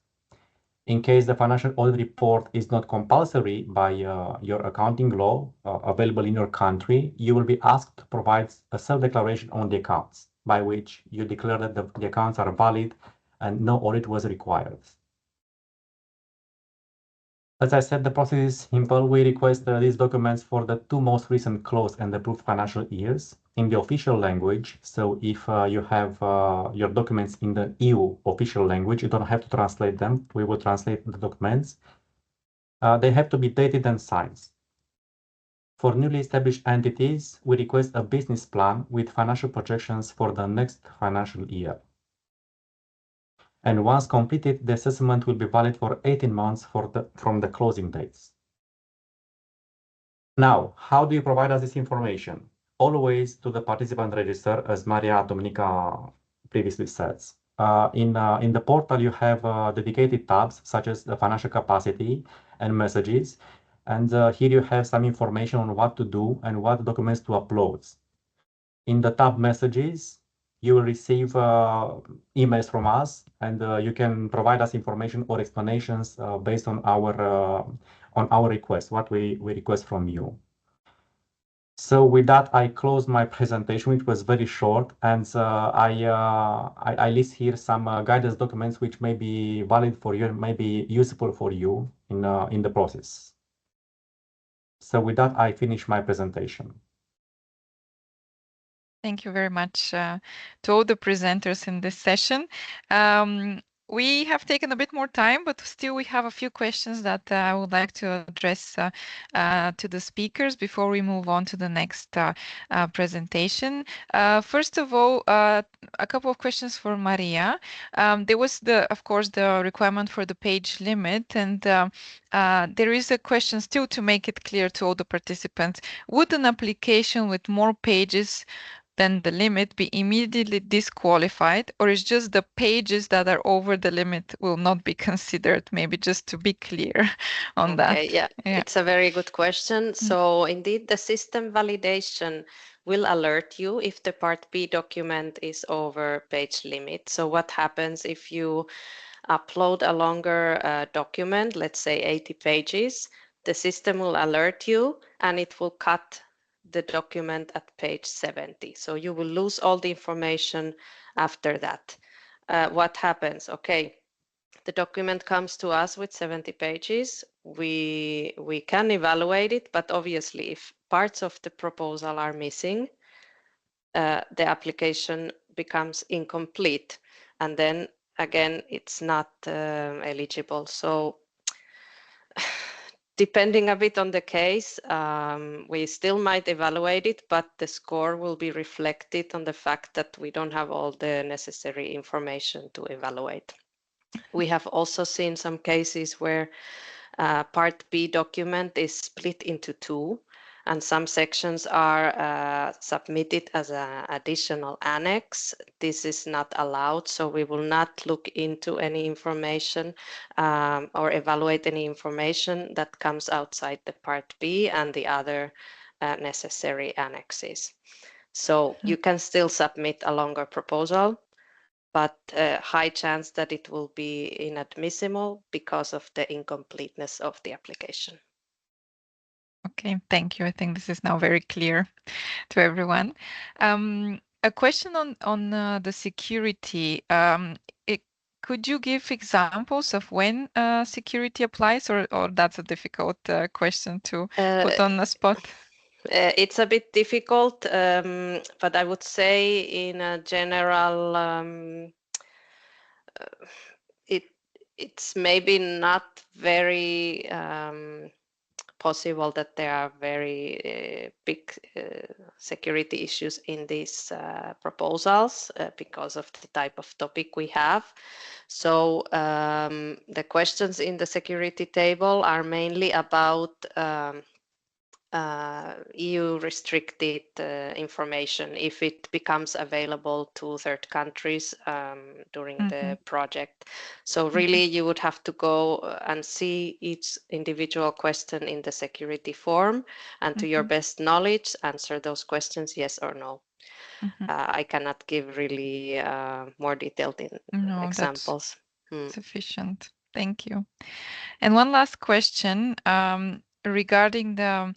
Speaker 6: In case the financial audit report is not compulsory by your accounting law available in your country, you will be asked to provide a self-declaration on the accounts, by which you declare that the accounts are valid and no audit was required. As I said, the process is simple. We request these documents for the 2 most recent closed and approved financial years in the official language. So if you have your documents in the EU official language, you don't have to translate them. We will translate the documents. They have to be dated and signed. For newly established entities, we request a business plan with financial projections for the next financial year. And once completed, the assessment will be valid for 18 months from the closing dates. Now, how do you provide us this information? Always to the participant register, as Mariadomenica previously said. In the portal, you have dedicated tabs such as the financial capacity and messages. And here you have some information on what to do and what documents to upload. In the tab messages, you will receive emails from us, and you can provide us information or explanations based on our request, what we request from you. So with that, I close my presentation, which was very short, and I list here some guidance documents which may be valid for you and may be useful for you in the process. So with that, I finish my presentation.
Speaker 1: Thank you very much to all the presenters in this session. We have taken a bit more time, but still we have a few questions that I would like to address to the speakers before we move on to the next presentation. First of all, a couple of questions for Maria. There was, of course, the requirement for the page limit, and there is a question still to make it clear to all the participants. Would an application with more pages then the limit be immediately disqualified, or is just the pages that are over the limit will not be considered? Maybe just to be clear on that.
Speaker 4: Yeah, it's a very good question. So indeed, the system validation will alert you if the Part B document is over page limit. So what happens if you upload a longer document, let's say 80 pages, the system will alert you and it will cut the document at page 70. So you will lose all the information after that. What happens? Okay, the document comes to us with 70 pages. We can evaluate it, but obviously if parts of the proposal are missing, the application becomes incomplete, and then again it's not eligible. So depending a bit on the case, we still might evaluate it, but the score will be reflected on the fact that we don't have all the necessary information to evaluate. We have also seen some cases where Part B document is split into 2, and some sections are submitted as an additional annex. This is not allowed, so we will not look into any information or evaluate any information that comes outside the Part B and the other necessary annexes. So you can still submit a longer proposal, but high chance that it will be inadmissible because of the incompleteness of the application.
Speaker 1: Okay, thank you. I think this is now very clear to everyone. A question on the security. Could you give examples of when security applies, or that's a difficult question to put on the spot?
Speaker 4: It's a bit difficult, but I would say in a general, it's maybe not very possible that there are very big security issues in these proposals because of the type of topic we have. So the questions in the security table are mainly about EU restricted information if it becomes available to third countries during the project. So really you would have to go and see each individual question in the security form and to your best knowledge answer those questions yes or no. I cannot give really more detailed examples.
Speaker 1: Sufficient. Thank you. And one last question regarding the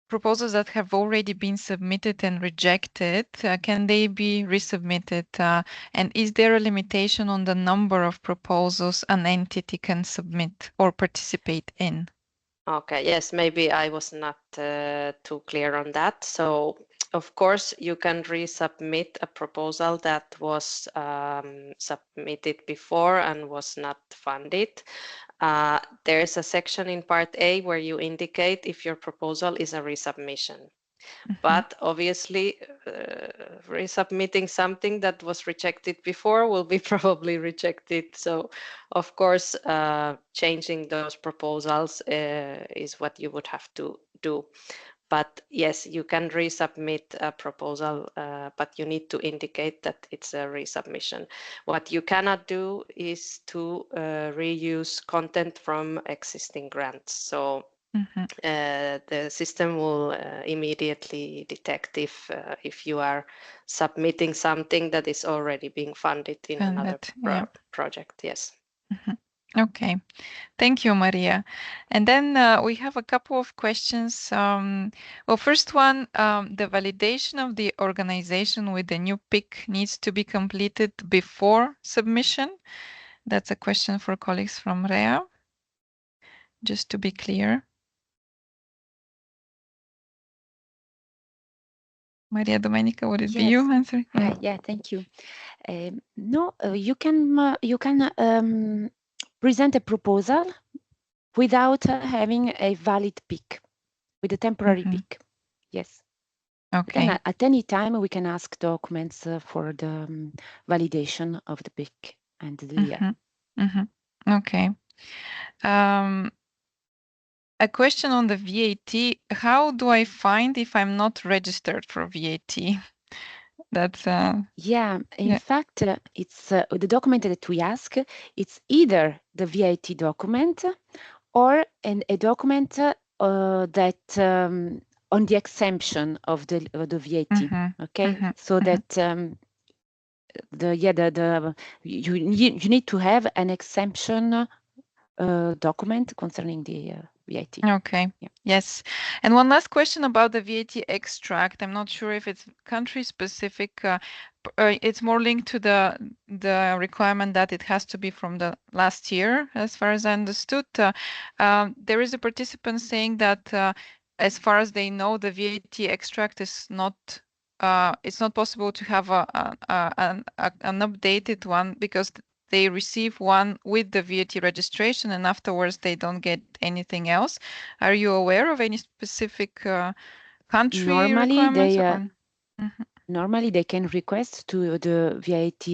Speaker 1: proposals that have already been submitted and rejected, can they be resubmitted? And is there a limitation on the number of proposals an entity can submit or participate in?
Speaker 4: Okay, yes, maybe I was not too clear on that. So, of course, you can resubmit a proposal that was submitted before and was not funded. There is a section in Part A where you indicate if your proposal is a resubmission. But obviously, resubmitting something that was rejected before will be probably rejected. So, of course, changing those proposals is what you would have to do. But yes, you can resubmit a proposal, but you need to indicate that it's a resubmission. What you cannot do is to reuse content from existing grants. So the system will immediately detect if you are submitting something that is already being funded in another project. Yes.
Speaker 1: Okay, thank you, Maria. And then we have a couple of questions. Well, first one, the validation of the organization with the new PIC needs to be completed before submission. That's a question for colleagues from REA, just to be clear. Mariadomenica, would it be you answering?
Speaker 5: Yeah, thank you. No, you can present a proposal without having a valid PIC, with a temporary PIC. Yes.
Speaker 1: Okay.
Speaker 5: At any time, we can ask documents for the validation of the PIC and the LIA.
Speaker 1: Okay. A question on the VAT. How do I find if I'm not registered for VAT? That's
Speaker 5: in fact, it's the document that we ask. It's either the VAT document or a document that on the exemption of the VAT. Okay, so that you need to have an exemption document concerning the VAT.
Speaker 1: Okay. Yeah. Yes. And one last question about the VAT extract. I'm not sure if it's country specific. It's more linked to the requirement that it has to be from the last year, as far as I understood. There is a participant saying that as far as they know, the VAT extract is not. It's not possible to have an updated one because they receive one with the VAT registration and afterwards they don't get anything else. Are you aware of any specific country requirements?
Speaker 5: Normally they can request to the VAT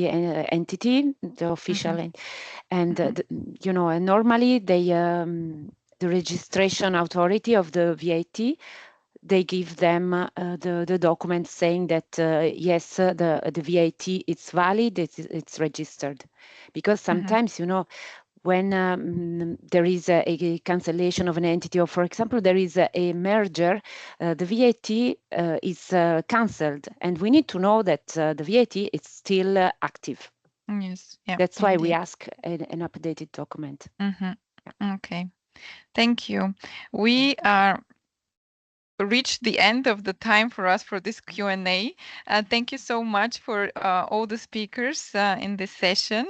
Speaker 5: entity, the official, and normally they the registration authority of the VAT, they give them the document saying that yes, the VAT it's valid, it's registered, because sometimes when there is a cancellation of an entity, or for example there is a merger, the VAT is cancelled, and we need to know that the VAT is still active.
Speaker 1: Yes, yeah.
Speaker 5: That's why we ask an updated document.
Speaker 1: Okay, thank you. We are reached the end of the time for us for this Q&A. Thank you so much for all the speakers in this session.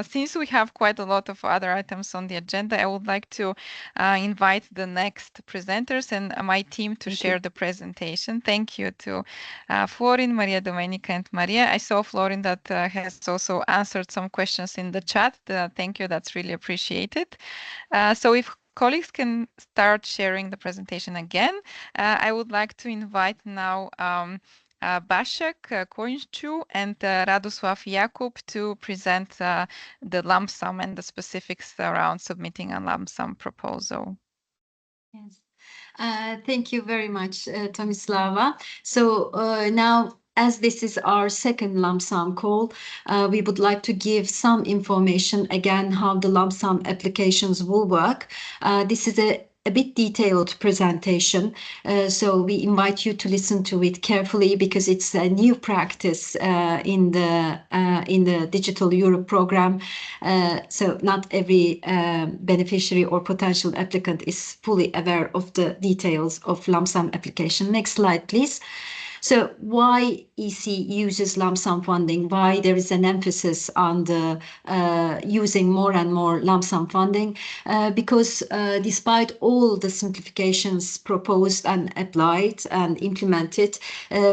Speaker 1: Since we have quite a lot of other items on the agenda, I would like to invite the next presenters and my team to share the presentation. Thank you to Florin, Mariadomenica, and Maria. I saw Florin that has also answered some questions in the chat. Thank you, that's really appreciated. So if colleagues can start sharing the presentation again. I would like to invite now Basak, Koyuncu, and Radoslav Jakub to present the lump sum and the specifics around submitting a lump sum proposal.
Speaker 7: Yes. Thank you very much, Tomislava. So now, as this is our second lump sum call, we would like to give some information again how the lump sum applications will work. This is a bit detailed presentation, so we invite you to listen to it carefully because it's a new practice in the Digital Europe program. So not every beneficiary or potential applicant is fully aware of the details of lump sum application. Next slide, please. So why EC uses lump sum funding, why there is an emphasis on the using more and more lump sum funding, because despite all the simplifications proposed and applied and implemented,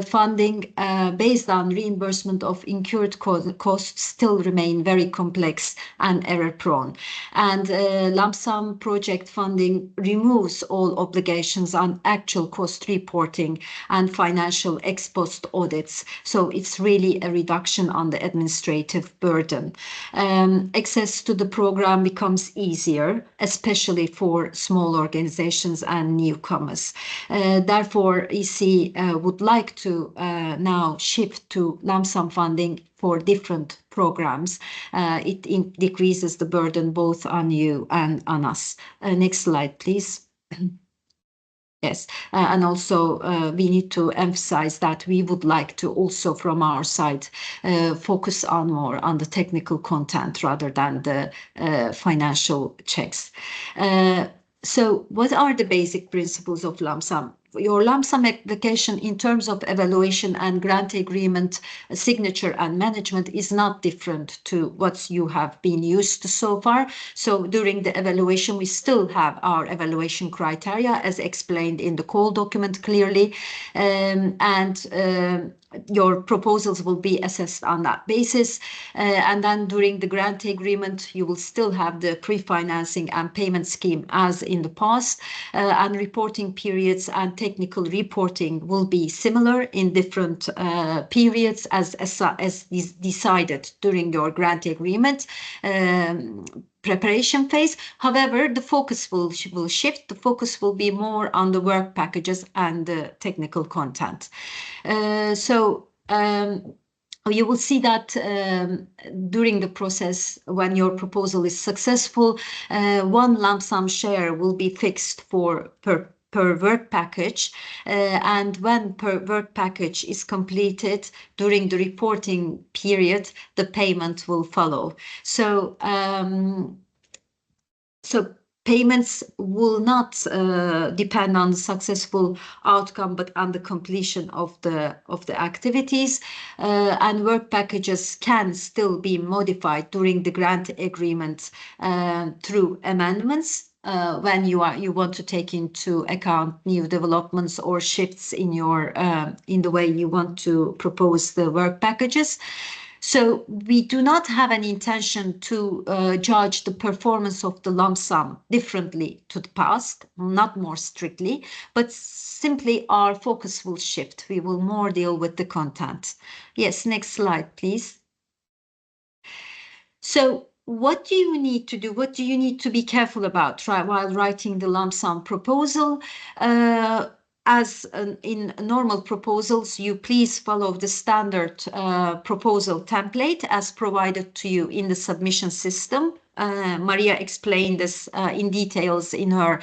Speaker 7: funding based on reimbursement of incurred costs still remain very complex and error prone. And lump sum project funding removes all obligations on actual cost reporting and financial ex post audits. So it's really a reduction on the administrative burden. Access to the program becomes easier, especially for small organizations and newcomers. Therefore, EC would like to now shift to lump sum funding for different programs. It decreases the burden both on you and on us. Next slide, please. Yes, and also we need to emphasize that we would like to also from our side focus on more on the technical content rather than the financial checks. So what are the basic principles of lump sum? Your lump sum application in terms of evaluation and grant agreement signature and management is not different to what you have been used to so far. So during the evaluation, we still have our evaluation criteria as explained in the call document clearly, and your proposals will be assessed on that basis. And then during the grant agreement, you will still have the pre-financing and payment scheme as in the past, and reporting periods and technical reporting will be similar in different periods as is decided during your grant agreement preparation phase. However, the focus will shift. The focus will be more on the work packages and the technical content. You will see that during the process, when your proposal is successful, one lump sum share will be fixed per work package, and when per work package is completed during the reporting period, the payment will follow. So payments will not depend on the successful outcome, but on the completion of the activities, and work packages can still be modified during the grant agreement through amendments when you want to take into account new developments or shifts in your in the way you want to propose the work packages. So we do not have an intention to judge the performance of the lump sum differently to the past, not more strictly, but simply our focus will shift. We will more deal with the content. Yes, next slide, please. So what do you need to do? What do you need to be careful about while writing the lump sum proposal? As in normal proposals, you please follow the standard proposal template as provided to you in the submission system. Maria explained this in details in her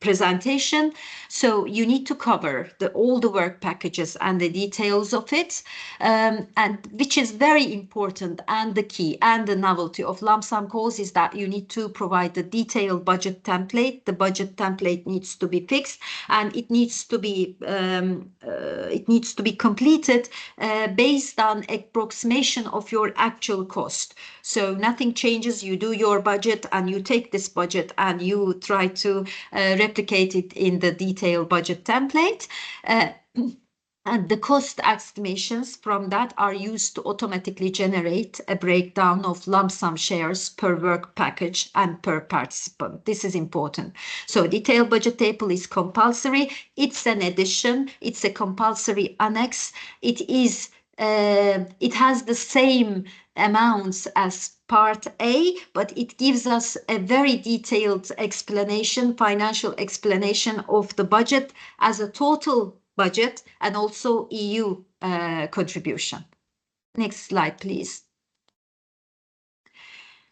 Speaker 7: presentation. So you need to cover all the work packages and the details of it, and which is very important, and the key and the novelty of lump sum calls is that you need to provide the detailed budget template. The budget template needs to be fixed, and it needs to be completed based on approximation of your actual cost. So nothing changes. You do your budget and you take this budget and you try to replicate it in the detailed budget template. And the cost estimations from that are used to automatically generate a breakdown of lump sum shares per work package and per participant. This is important. So detailed budget table is compulsory. It's an addition. It's a compulsory annex. It has the same amounts as Part A, but it gives us a very detailed explanation, financial explanation of the budget as a total budget and also EU contribution. Next slide, please.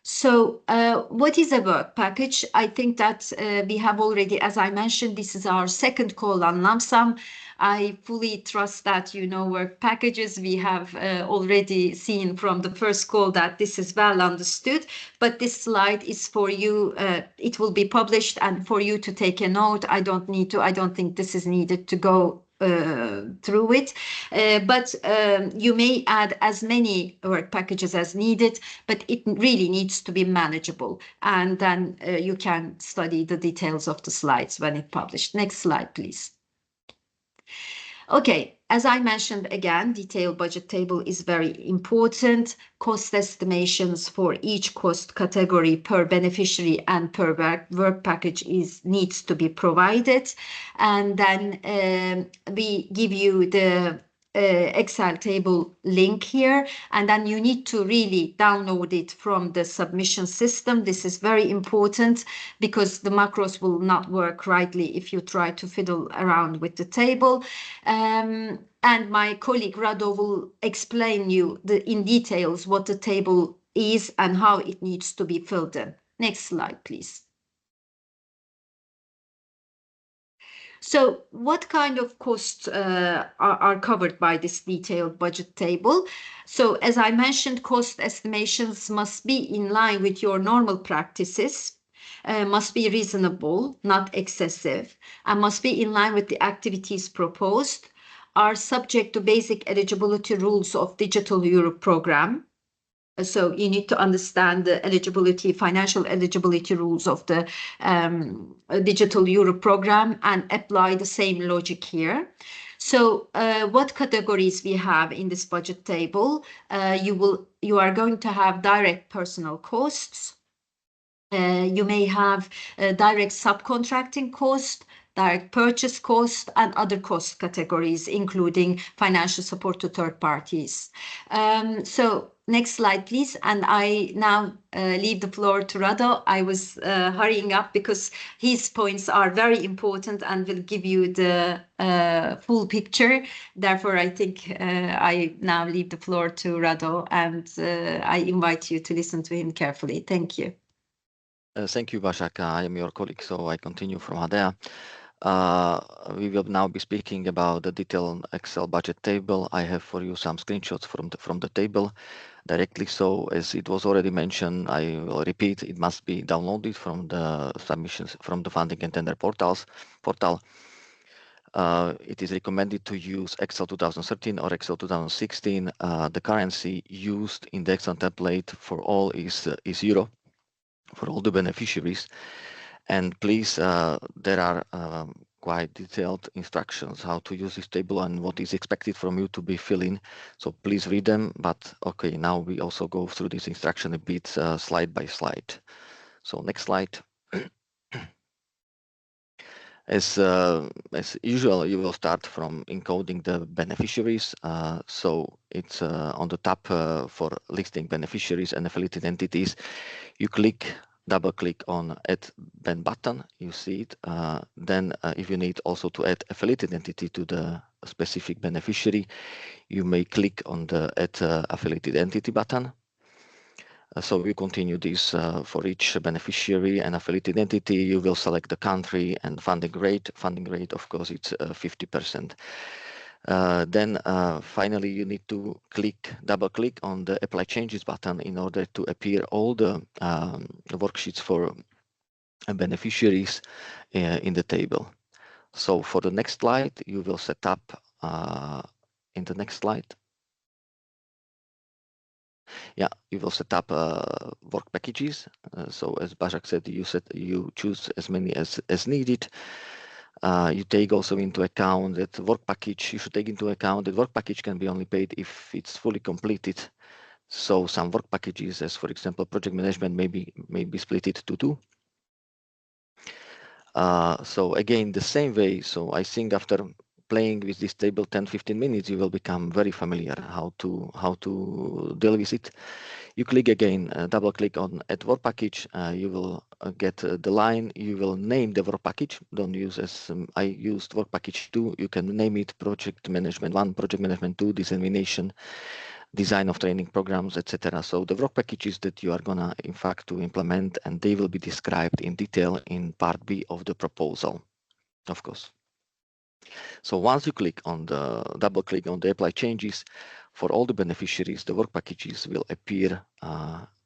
Speaker 7: So what is a work package? I think that we have already, as I mentioned, this is our second call on lump sum. I fully trust that you know work packages. We have already seen from the first call that this is well understood, but this slide is for you. It will be published and for you to take a note. I don't think this is needed to go through it, but you may add as many work packages as needed, but it really needs to be manageable, and then you can study the details of the slides when it's published. Next slide, please. Okay, as I mentioned again, detailed budget table is very important. Cost estimations for each cost category per beneficiary and per work package needs to be provided. And then we give you the Excel table link here, and then you need to really download it from the submission system. This is very important because the macros will not work rightly if you try to fiddle around with the table. And my colleague Rado will explain you in details what the table is and how it needs to be filled in. Next slide, please. So what kind of costs are covered by this detailed budget table? So as I mentioned, cost estimations must be in line with your normal practices, must be reasonable, not excessive, and must be in line with the activities proposed, are subject to basic eligibility rules of Digital Europe program. So you need to understand the financial eligibility rules of the Digital Europe program and apply the same logic here. So what categories we have in this budget table? You are going to have direct personal costs. You may have direct subcontracting cost, direct purchase cost, and other cost categories, including financial support to third parties. So next slide, please. And I now leave the floor to Rado. I was hurrying up because his points are very important and will give you the full picture. Therefore, I think I now leave the floor to Rado, and I invite you to listen to him carefully. Thank you.
Speaker 8: Thank you, Basak. I am your colleague, so I continue from HaDEA. We will now be speaking about the detailed Excel budget table. I have for you some screenshots from the table directly. So as it was already mentioned, I will repeat, it must be downloaded from the submissions from the funding and tender portal. It is recommended to use Excel 2013 or Excel 2016. The currency used in the Excel template for all is euro for all the beneficiaries. And please, there are quite detailed instructions how to use this table and what is expected from you to be filling. So please read them. But okay, now we also go through this instruction a bit slide by slide. So next slide. As usual, you will start from encoding the beneficiaries. So it's on the tab for listing beneficiaries and affiliated entities. You double click on Add Ben button. You see it. Then if you need also to add affiliated entity to the specific beneficiary, you may click on the Add Affiliated Entity button. So we continue this for each beneficiary and affiliated entity. You will select the country and funding rate. Funding rate, of course, it's 50%. Then finally, you need to double click on the Apply Changes button in order to appear all the worksheets for beneficiaries in the table. So for the next slide, you will set up in the next slide. Yeah, you will set up work packages. So as Basak said, you choose as many as needed. You take also into account that work package, you should take into account that work package can be only paid if it's fully completed. So some work packages, as for example, project management, maybe split it to two. So again, the same way. So I think after playing with this table 10-15 minutes, you will become very familiar how to deal with it. You click again, double click on add work package. You will get the line. You will name the work package. Don't use as I used work package 2. You can name it project management 1, project management 2, dissemination, design of training programs, etc. So the work packages that you are gonna in fact to implement, and they will be described in detail in part B of the proposal, of course. So once you click on the double click on the apply changes, for all the beneficiaries, the work packages will appear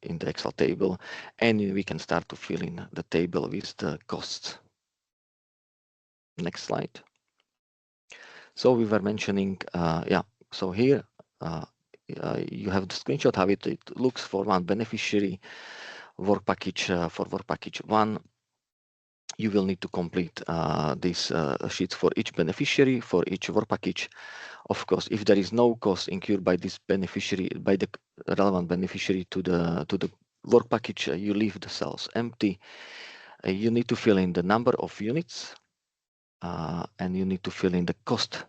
Speaker 8: in the Excel table, and we can start to fill in the table with the costs. Next slide. So we were mentioning, so here you have the screenshot how it looks for one beneficiary work package. For work package 1, you will need to complete these sheets for each beneficiary, for each work package. Of course, if there is no cost incurred by this beneficiary, by the relevant beneficiary to the work package, you leave the cells empty. You need to fill in the number of units, and you need to fill in the cost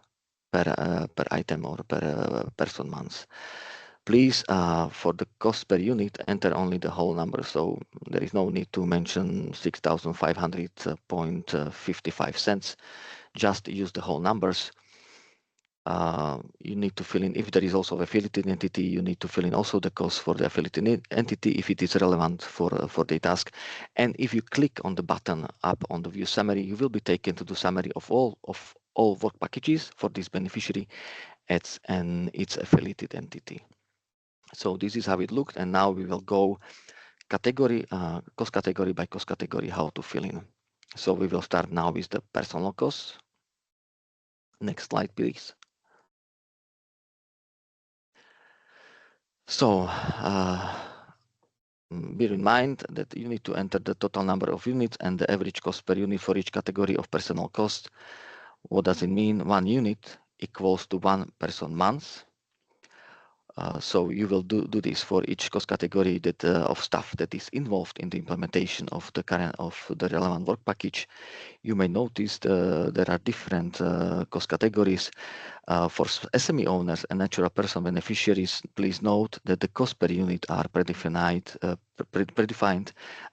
Speaker 8: per item or per person month. Please, for the cost per unit, enter only the whole number. So there is no need to mention 6,500.55 cents. Just use the whole numbers. You need to fill in, if there is also affiliated entity, you need to fill in also the cost for the affiliated entity if it is relevant for the task. And if you click on the button up on the view summary, you will be taken to the summary of all work packages for this beneficiary and its affiliated entity. So this is how it looked, and now we will go category, cost category by cost category, how to fill in. So we will start now with the personal costs. Next slide, please. So bear in mind that you need to enter the total number of units and the average cost per unit for each category of personal cost. What does it mean? 1 unit equals to 1 person month. So you will do this for each cost category that of staff that is involved in the implementation of the relevant work package. You may notice there are different cost categories. For SME owners and natural person beneficiaries, please note that the cost per unit are predefined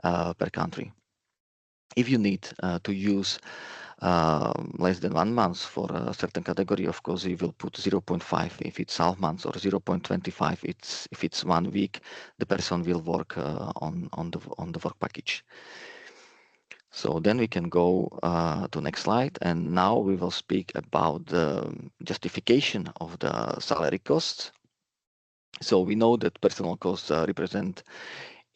Speaker 8: per country. If you need to use less than 1 month for a certain category, of course, you will put 0.5 if it's half month, or 0.25 if it's 1 week. The person will work on the work package. So then we can go to next slide, and now we will speak about the justification of the salary costs. So we know that personal costs represent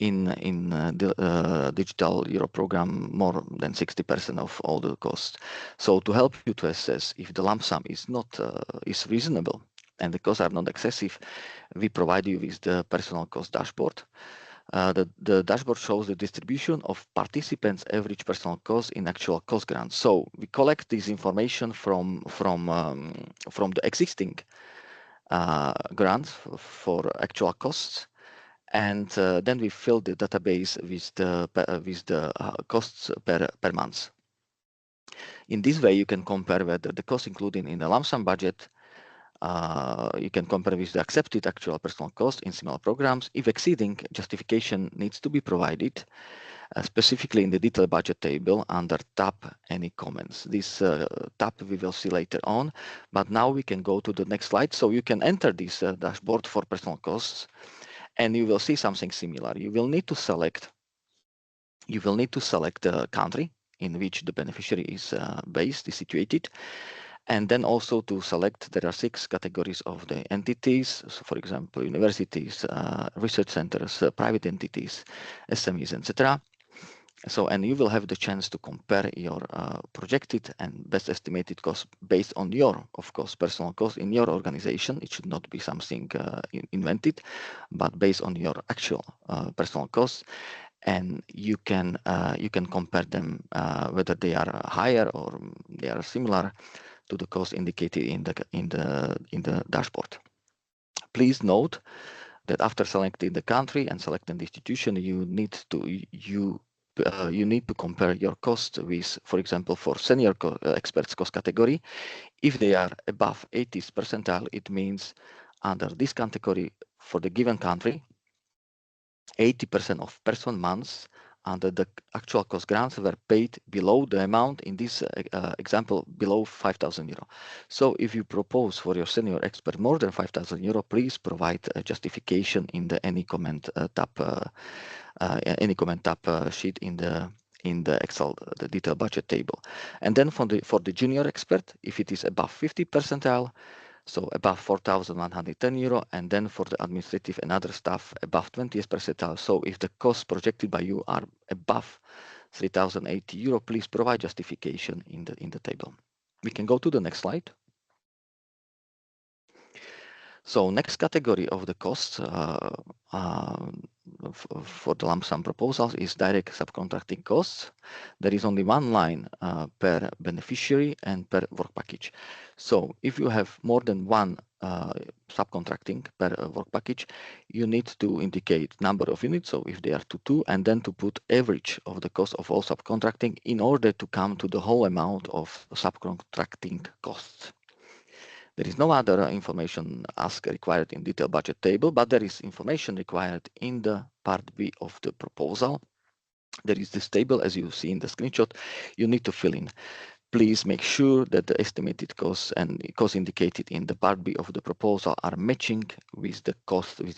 Speaker 8: in the digital Euro program more than 60% of all the costs. So to help you to assess if the lump sum is is reasonable and the costs are not excessive, we provide you with the personal cost dashboard. The dashboard shows the distribution of participants' average personal cost in actual cost grants. So we collect this information from the existing grants for actual costs, and then we fill the database with the costs per month. In this way, you can compare whether the cost included in the lump sum budget. You can compare with the accepted actual personal cost in similar programs. If exceeding, justification needs to be provided, specifically in the detailed budget table under tab any comments. This tab we will see later on, but now we can go to the next slide. So you can enter this dashboard for personal costs, and you will see something similar. You will need to select the country in which the beneficiary is situated. And then also to select, there are 6 categories of the entities. So for example, universities, research centers, private entities, SMEs, etc. So, and you will have the chance to compare your projected and best estimated cost based on your, of course, personal cost in your organization. It should not be something invented, but based on your actual personal costs. and you can compare them whether they are higher or they are similar to the cost indicated in the dashboard. Please note that after selecting the country and selecting the institution, you need to compare your cost with, for example, for senior experts cost category. If they are above 80th percentile, it means under this category for the given country, 80% of person months under the actual cost grants were paid below the amount in this example below 5,000 euro. So if you propose for your senior expert more than 5,000 euro, please provide a justification in the any comment tab sheet in the Excel, the detailed budget table. And then for the junior expert, if it is above 50 percentile, so above 4,110 euro, and then for the administrative and other staff above 20th percentile. So if the costs projected by you are above 3,080 euro, please provide justification in the table. We can go to the next slide. So next category of the costs for the lump sum proposals is direct subcontracting costs. There is only one line per beneficiary and per work package. So if you have more than one subcontracting per work package, you need to indicate number of units. So if they are two, and then to put average of the cost of all subcontracting in order to come to the whole amount of subcontracting costs. There is no other information ask required in detailed budget table, but there is information required in the part B of the proposal. There is this table, as you see in the screenshot, you need to fill in. Please make sure that the estimated costs and costs indicated in the part B of the proposal are matching with the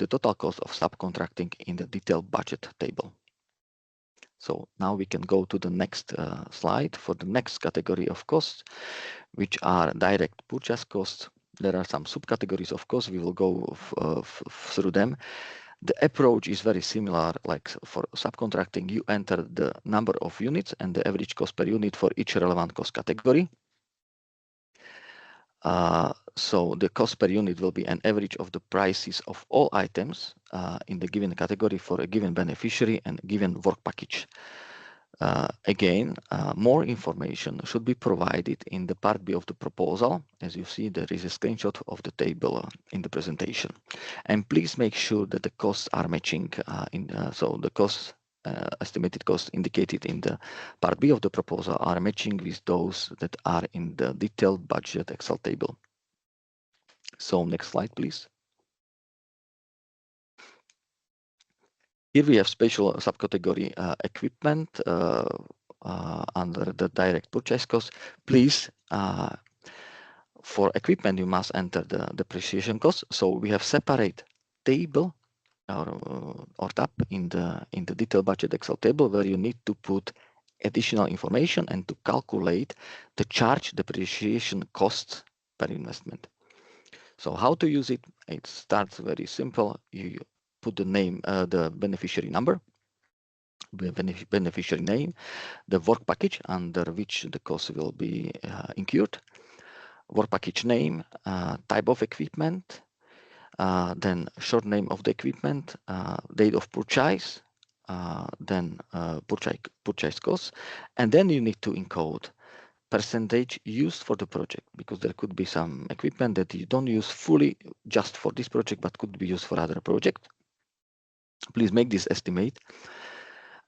Speaker 8: total cost of subcontracting in the detailed budget table. So now we can go to the next slide for the next category of costs, which are direct purchase costs. There are some subcategories of costs. We will go through them. The approach is very similar. Like for subcontracting, you enter the number of units and the average cost per unit for each relevant cost category. So the cost per unit will be an average of the prices of all items in the given category for a given beneficiary and given work package. Again, more information should be provided in the part B of the proposal. As you see, there is a screenshot of the table in the presentation. And please make sure that the costs are matching. So the costs, estimated costs indicated in the part B of the proposal are matching with those that are in the detailed budget Excel table. So next slide, please. Here we have special subcategory equipment under the direct purchase cost. Please, for equipment, you must enter the depreciation cost. So we have separate table or tab in the detailed budget Excel table where you need to put additional information and to calculate the charge depreciation costs per investment. So how to use it? It starts very simple. You put the name, the beneficiary number, the beneficiary name, the work package under which the cost will be incurred, work package name, type of equipment, then short name of the equipment, date of purchase, then purchase cost, and then you need to encode percentage used for the project, because there could be some equipment that you don't use fully just for this project, but could be used for other project. Please make this estimate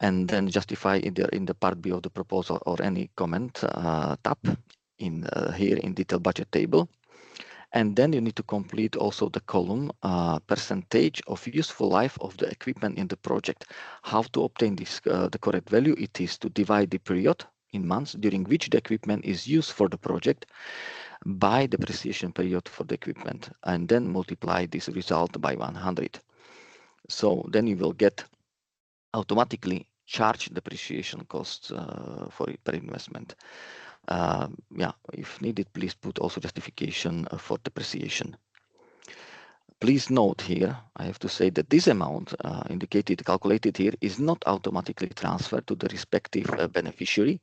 Speaker 8: and then justify either in the part B of the proposal or any comment tab in here in detailed budget table. And then you need to complete also the column percentage of useful life of the equipment in the project. How to obtain this the correct value? It is to divide the period in months during which the equipment is used for the project by depreciation period for the equipment, and then multiply this result by 100. So then you will get automatically charge depreciation costs for per investment. Yeah, if needed, please put also justification for depreciation. Please note here, I have to say that this amount calculated here is not automatically transferred to the respective beneficiary,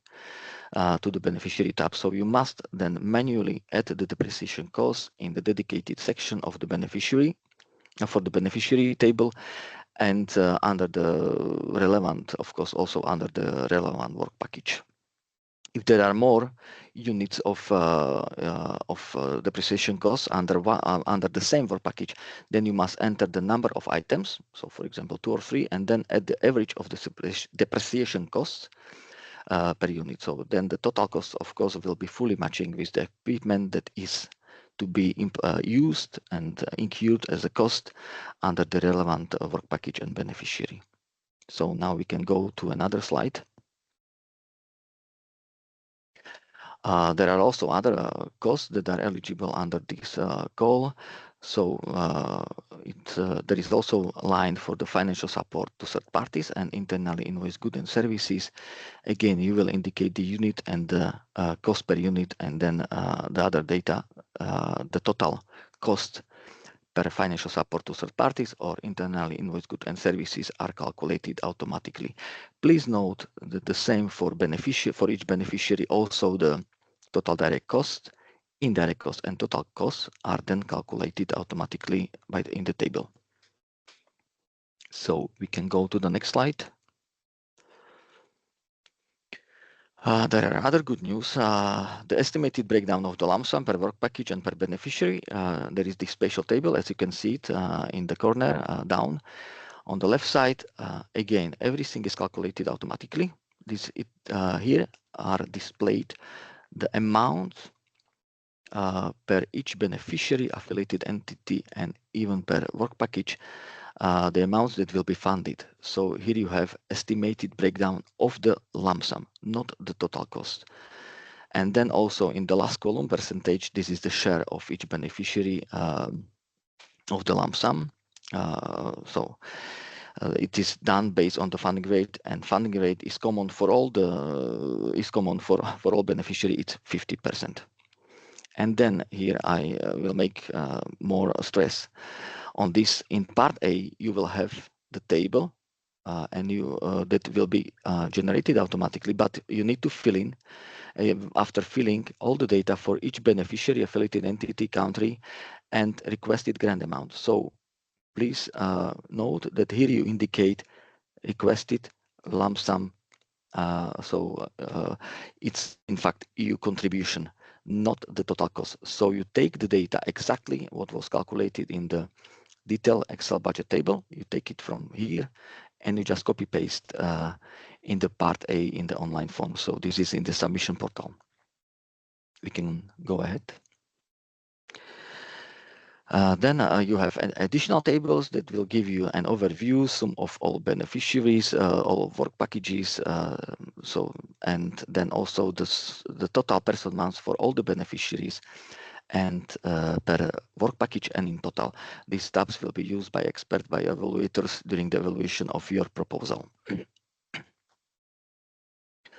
Speaker 8: to the beneficiary tab. So you must then manually add the depreciation costs in the dedicated section of the beneficiary for the beneficiary table. and under the relevant, of course, also under the relevant work package. If there are more units of depreciation costs under the same work package, then you must enter the number of items. So, for example, 2 or 3, and then add the average of the depreciation costs per unit. So then the total cost, of course, will be fully matching with the equipment that is to be used and incurred as a cost under the relevant work package and beneficiary. So now we can go to another slide. There are also other costs that are eligible under this call. So there is also a line for the financial support to third parties and internally invoiced goods and services. Again, you will indicate the unit and the cost per unit, and then the other data, the total cost per financial support to third parties or internally invoiced goods and services are calculated automatically. Please note that the same for each beneficiary, also the total direct cost, indirect cost, and total costs are then calculated automatically in the table. So we can go to the next slide. There are other good news. The estimated breakdown of the lump sum per work package and per beneficiary. There is this special table, as you can see it in the corner down. On the left side, again, everything is calculated automatically. Here are displayed the amount per each beneficiary, affiliated entity, and even per work package, the amounts that will be funded. So here you have estimated breakdown of the lump sum, not the total cost. And then also in the last column, percentage, this is the share of each beneficiary of the lump sum. It is done based on the funding rate, and funding rate is common for all for all beneficiary. It's 50%. And then here I will make more stress on this. In part A, you will have the table and that will be generated automatically, but you need to fill in, after filling all the data for each beneficiary, affiliated entity, country, and requested grant amount. So please note that here you indicate requested lump sum. It's in fact EU contribution, not the total cost. So you take the data exactly what was calculated in the detailed Excel budget table. You take it from here and you just copy paste in the part A in the online form. So this is in the submission portal. We can go ahead. Then you have additional tables that will give you an overview, sum of all beneficiaries, all work packages, and then also the total person months for all the beneficiaries and per work package and in total. These tabs will be used by experts, by evaluators during the evaluation of your proposal.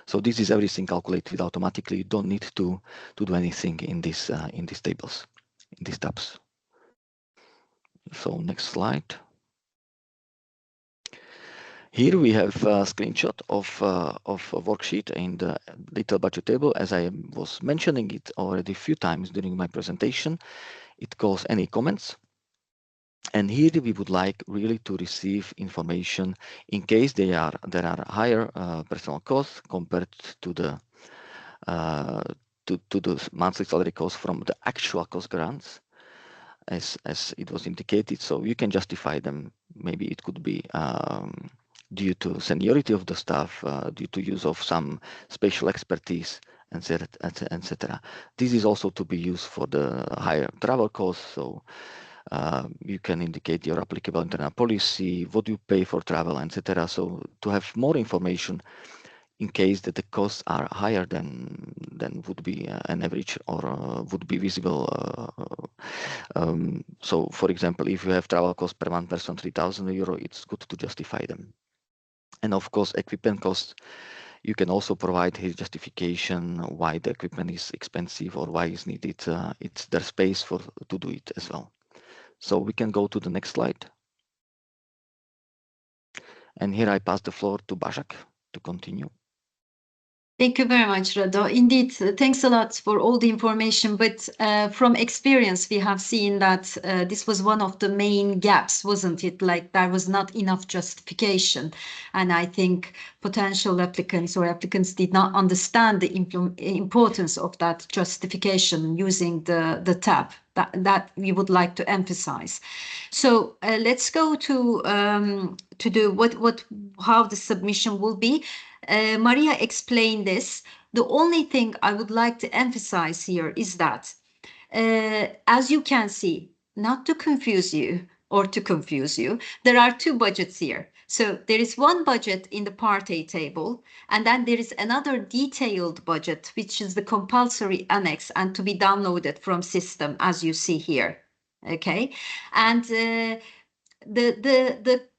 Speaker 8: So this is everything calculated automatically. You don't need to do anything in these tables, in these tabs. So next slide. Here we have a screenshot of a worksheet in the detailed budget table. As I was mentioning it already a few times during my presentation, it calls any comments. And here we would like really to receive information in case there are higher personal costs compared to the monthly salary costs from the actual cost grants, as it was indicated. So you can justify them. Maybe it could be due to seniority of the staff, due to use of some special expertise, etc. This is also to be used for the higher travel costs. So you can indicate your applicable internal policy, what you pay for travel, etc. So to have more information in case that the costs are higher than would be an average or would be visible. So for example, if you have travel costs per one person 3,000 euro, it's good to justify them. And of course, equipment costs, you can also provide his justification why the equipment is expensive or why it's needed. It's their space to do it as well. So we can go to the next slide. And here I pass the floor to Basak to continue.
Speaker 7: Thank you very much, Rado. Indeed, thanks a lot for all the information. But from experience, we have seen that this was one of the main gaps, wasn't it? Like there was not enough justification. And I think potential applicants or applicants did not understand the importance of that justification using the tab that we would like to emphasize. So let's go to how the submission will be. Maria explained this. The only thing I would like to emphasize here is that, as you can see, not to confuse you, there are two budgets here. So there is one budget in the Part A table, and then there is another detailed budget, which is the compulsory annex and to be downloaded from system, as you see here. Okay, and the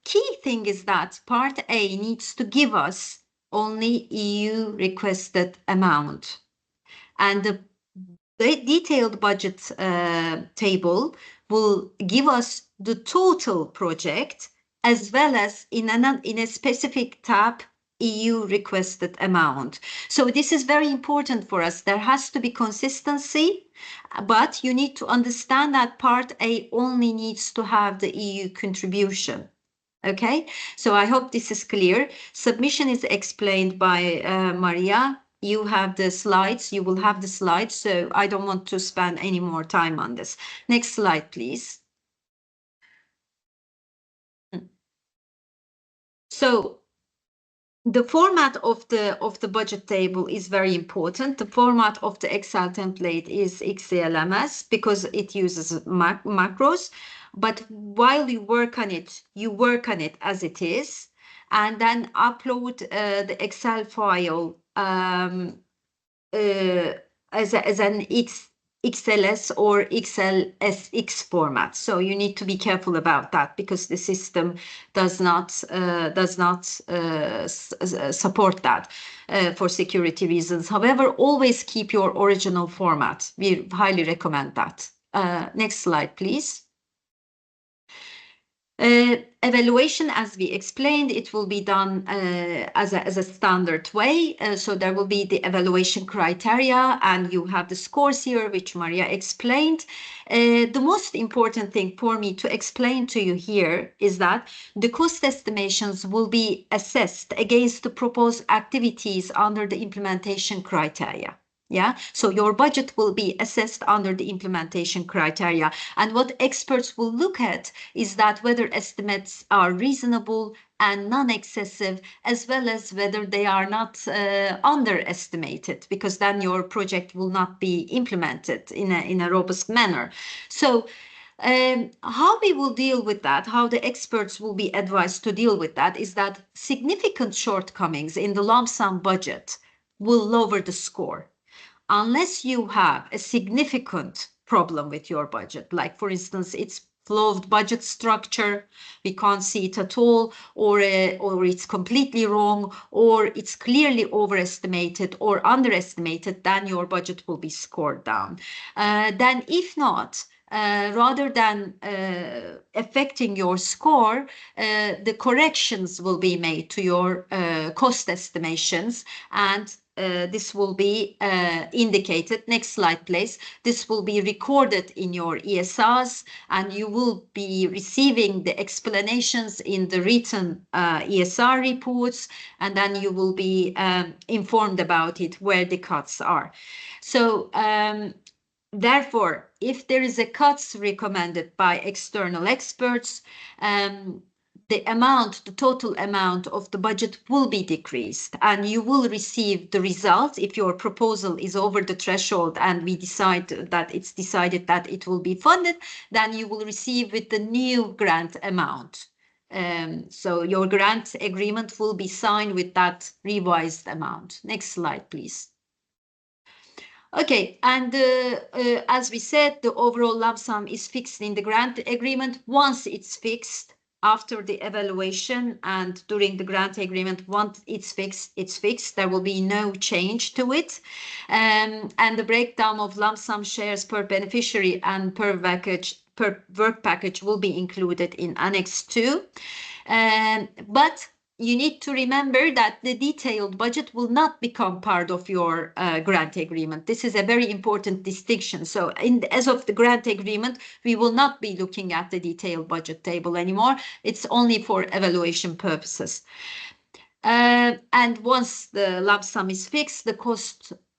Speaker 7: key thing is that Part A needs to give us only EU requested amount. And the detailed budget table will give us the total project as well as in a specific tab EU requested amount. So this is very important for us. There has to be consistency, but you need to understand that Part A only needs to have the EU contribution. Okay, so I hope this is clear. Submission is explained by Maria. You have the slides, you will have the slides, so I don't want to spend any more time on this. Next slide, please. So the format of the budget table is very important. The format of the Excel template is XLMS because it uses macros. But while you work on it as it is, and then upload the Excel file as an XLS or XLSX format. So you need to be careful about that because the system does not support that for security reasons. However, always keep your original format. We highly recommend that. Next slide, please. Evaluation, as we explained, it will be done as a standard way. So there will be the evaluation criteria and you have the scores here, which Maria explained. The most important thing for me to explain to you here is that the cost estimations will be assessed against the proposed activities under the implementation criteria. Yeah, so your budget will be assessed under the implementation criteria. And what experts will look at is that whether estimates are reasonable and non-excessive, as well as whether they are not underestimated, because then your project will not be implemented in a robust manner. So how we will deal with that, how the experts will be advised to deal with that, is that significant shortcomings in the lump sum budget will lower the score. Unless you have a significant problem with your budget, like for instance, it's flawed budget structure, we can't see it at all, or it's completely wrong, or it's clearly overestimated or underestimated, then your budget will be scored down. Then if not, rather than affecting your score, the corrections will be made to your cost estimations, and this will be indicated. Next slide, please. This will be recorded in your ESRs, and you will be receiving the explanations in the written ESR reports, and then you will be informed about it, where the cuts are. So therefore, if there is a cuts recommended by external experts, the total amount of the budget will be decreased, and you will receive the result. If your proposal is over the threshold and we decide that it's decided that it will be funded, then you will receive with the new grant amount. So your grant agreement will be signed with that revised amount. Next slide, please. Okay, and as we said, the overall lump sum is fixed in the grant agreement. Once it's fixed, after the evaluation and during the grant agreement, once it's fixed, there will be no change to it. And the breakdown of lump sum shares per beneficiary and per work package will be included in Annex 2. But you need to remember that the detailed budget will not become part of your grant agreement. This is a very important distinction. So as of the grant agreement, we will not be looking at the detailed budget table anymore. It's only for evaluation purposes. And once the lump sum is fixed, the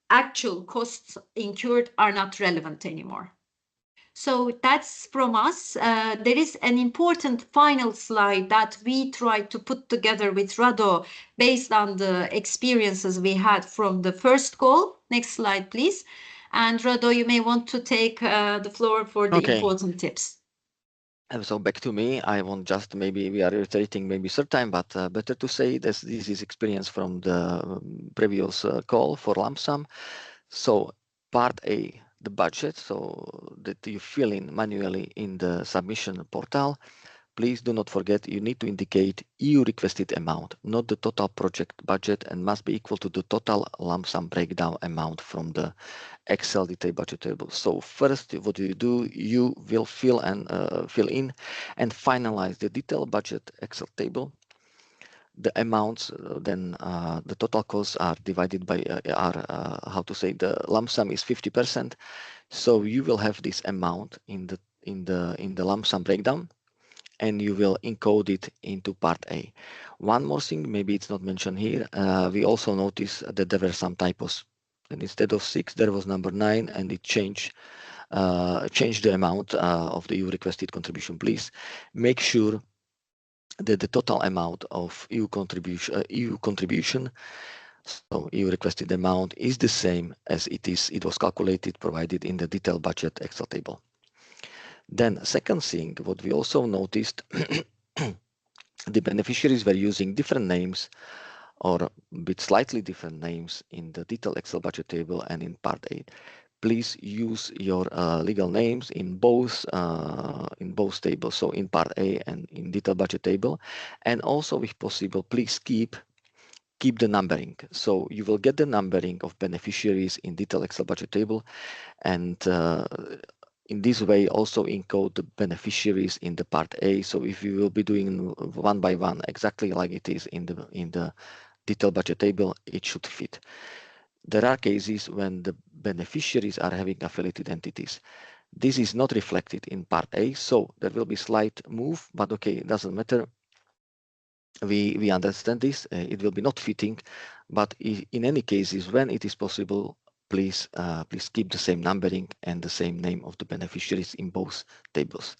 Speaker 7: actual costs incurred are not relevant anymore. So that's from us. There is an important final slide that we tried to put together with Rado based on the experiences we had from the first call. Next slide, please. And Rado, you may want to take the floor for the important tips.
Speaker 8: So back to me, I won't just, maybe we are reiterating maybe third time, but better to say that this is experience from the previous call for lump sum. So part A, the budget, so that you fill in manually in the submission portal. Please do not forget you need to indicate EU requested amount, not the total project budget, and must be equal to the total lump sum breakdown amount from the Excel detailed budget table. So first, what you do, you will fill in and finalize the detailed budget Excel table. The amounts, then the total costs are divided by the lump sum is 50%. So you will have this amount in the lump sum breakdown, and you will encode it into part A. One more thing, maybe it's not mentioned here. We also noticed that there were some typos. And instead of 6, there was number 9, and it changed the amount of the EU requested contribution. Please make sure that the total amount of EU contribution, so EU requested amount, is the same as it was calculated, provided in the detailed budget Excel table. Then second thing, what we also noticed, the beneficiaries were using different names or with slightly different names in the detailed Excel budget table and in part 8. Please use your legal names in both tables, so in part A and in detailed budget table. And also, if possible, please keep the numbering. So you will get the numbering of beneficiaries in detailed Excel budget table, and in this way also encode the beneficiaries in the part A. So if you will be doing one by one exactly like it is in the detailed budget table, it should fit. There are cases when the beneficiaries are having affiliated entities. This is not reflected in part A, so there will be slight move, but okay, it doesn't matter. We understand this. It will be not fitting, but in any cases, when it is possible, please keep the same numbering and the same name of the beneficiaries in both tables.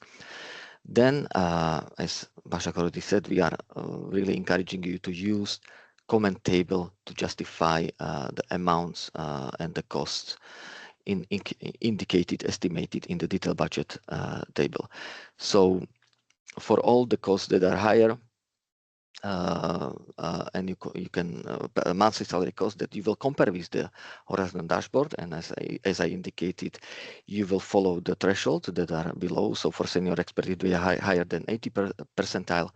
Speaker 8: Then, as Basak already said, we are really encouraging you to use comment table to justify the amounts and the costs indicated, estimated in the detailed budget table. So for all the costs that are higher, and you can monthly salary cost that you will compare with the horizontal dashboard, and as I indicated, you will follow the thresholds that are below. So for senior expert, it will be higher than 80 percentile,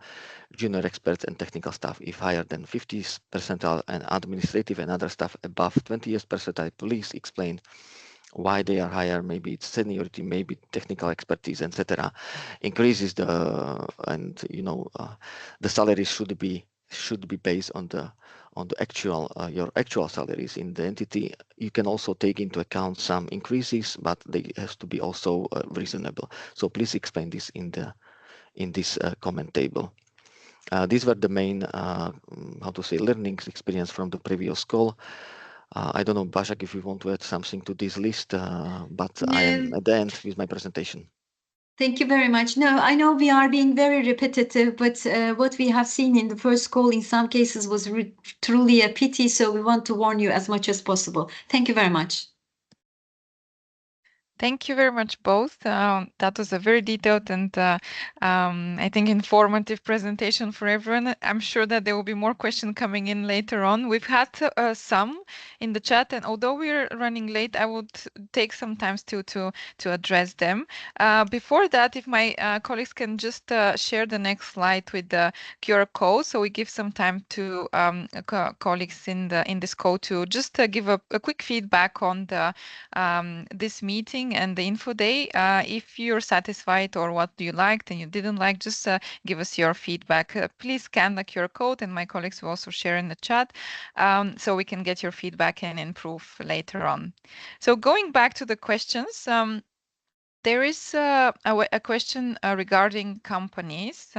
Speaker 8: junior experts and technical staff if higher than 50th percentile, and administrative and other staff above 20th percentile. Please explain why they are higher. Maybe it's seniority, maybe technical expertise, etc. Increases the salaries should be based on the actual your actual salaries in the entity. You can also take into account some increases, but they have to be also reasonable. So please explain this in this comment table. These were the main learnings experience from the previous call. I don't know, Basak, if you want to add something to this list, but I am at the end with my presentation.
Speaker 7: Thank you very much. No, I know we are being very repetitive, but what we have seen in the first call in some cases was truly a pity, so we want to warn you as much as possible. Thank you very much.
Speaker 1: Thank you very much, both. That was a very detailed and I think informative presentation for everyone. I'm sure that there will be more questions coming in later on. We've had some in the chat, and although we're running late, I would take some time still to address them. Before that, if my colleagues can just share the next slide with the QR code, so we give some time to colleagues in this call to just give a quick feedback on this meeting meeting and the info day. If you're satisfied or what you liked and you didn't like, just give us your feedback. Please scan the QR code, and my colleagues will also share in the chat, so we can get your feedback and improve later on. So going back to the questions, there is a question regarding companies,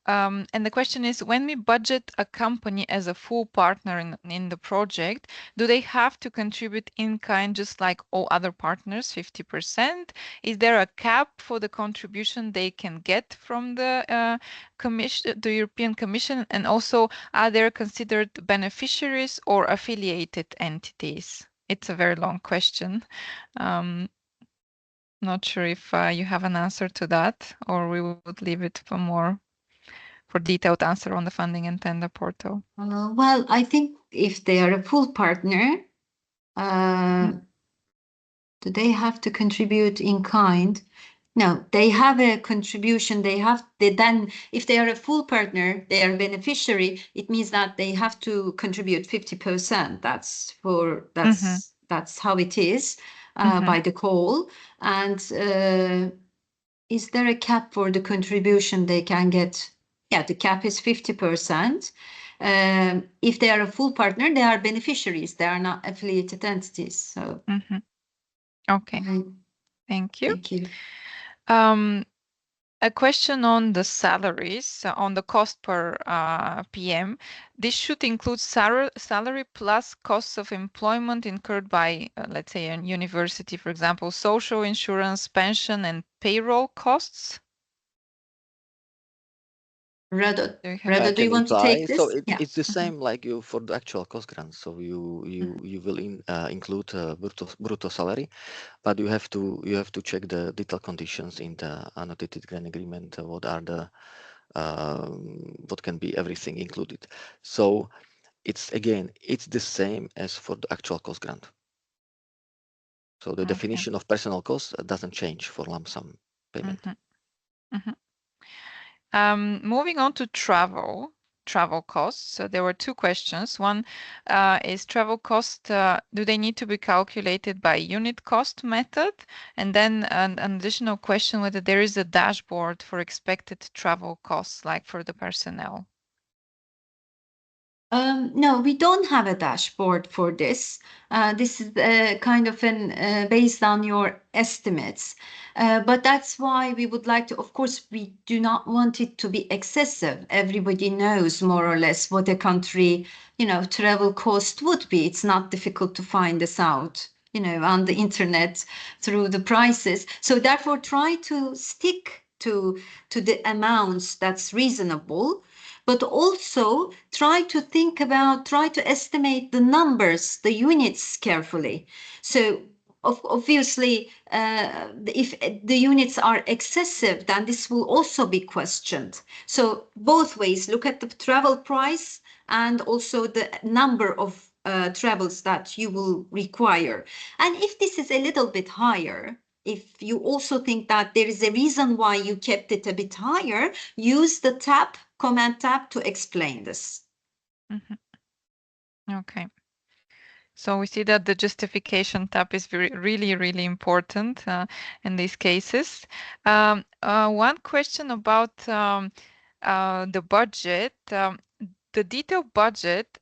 Speaker 1: and the question is, when we budget a company as a full partner in the project, do they have to contribute in kind just like all other partners, 50%? Is there a cap for the contribution they can get from the Commission, the European Commission? And also, are they considered beneficiaries or affiliated entities? It's a very long question. Not sure if you have an answer to that, or we would leave it for detailed answer on the funding and tender portal.
Speaker 7: Well, I think if they are a full partner, do they have to contribute in kind? No, they have a contribution. Then, if they are a full partner, they are beneficiary. It means that they have to contribute 50%. That's how it is. By the call. And is there a cap for the contribution they can get? Yeah, the cap is 50%. If they are a full partner, they are beneficiaries. They are not affiliated entities. So,
Speaker 1: okay, thank you.
Speaker 7: Thank you.
Speaker 1: A question on the salaries, on the cost per PM. This should include salary plus costs of employment incurred by, let's say, a university, for example, social insurance, pension, and payroll costs.
Speaker 7: Rado, do you want to take this?
Speaker 8: So it's the same like you for the actual cost grant. So you will include brutto salary, but you have to check the detailed conditions in the annotated grant agreement. What are the what can be everything included? So it's the same as for the actual cost grant. So the definition of personal cost doesn't change for lump sum payment.
Speaker 1: Moving on to travel costs. So there were two questions. One is travel cost, do they need to be calculated by unit cost method? And then an additional question, whether there is a dashboard for expected travel costs, like for the personnel.
Speaker 7: No, we don't have a dashboard for this. This is kind of based on your estimates. But that's why we would like to, of course, we do not want it to be excessive. Everybody knows more or less what a country, travel cost would be. It's not difficult to find this out, on the internet through the prices. So therefore, try to stick to the amounts that's reasonable. But also try to estimate the numbers, the units carefully. So obviously, if the units are excessive, then this will also be questioned. So both ways, look at the travel price and also the number of travels that you will require. And if this is a little bit higher, if you also think that there is a reason why you kept it a bit higher, use the comment tab to explain this.
Speaker 1: Okay. So we see that the justification tab is really, really important in these cases. One question about the budget. The detailed budget,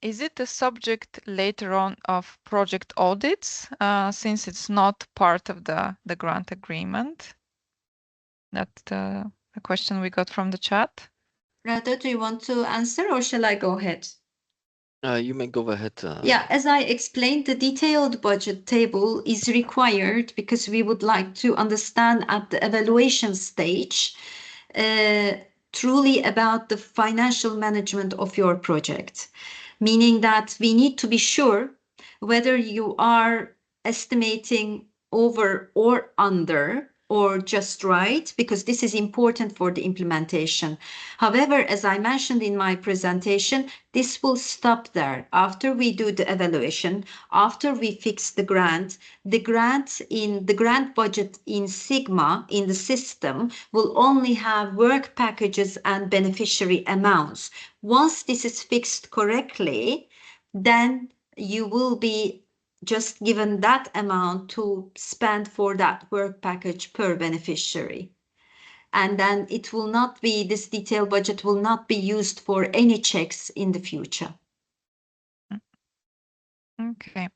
Speaker 1: is it the subject later on of project audits, since it's not part of the grant agreement? That's the question we got from the chat.
Speaker 7: Rado, do you want to answer or shall I go ahead?
Speaker 8: You may go ahead.
Speaker 7: Yeah, as I explained, the detailed budget table is required because we would like to understand at the evaluation stage truly about the financial management of your project, meaning that we need to be sure whether you are estimating over or under or just right, because this is important for the implementation. However, as I mentioned in my presentation, this will stop there. After we do the evaluation, after we fix the grant budget in Sigma, in the system, will only have work packages and beneficiary amounts. Once this is fixed correctly, then you will be just given that amount to spend for that work package per beneficiary. And then it will not be, this detailed budget will not be used for any checks in the future.
Speaker 1: Okay.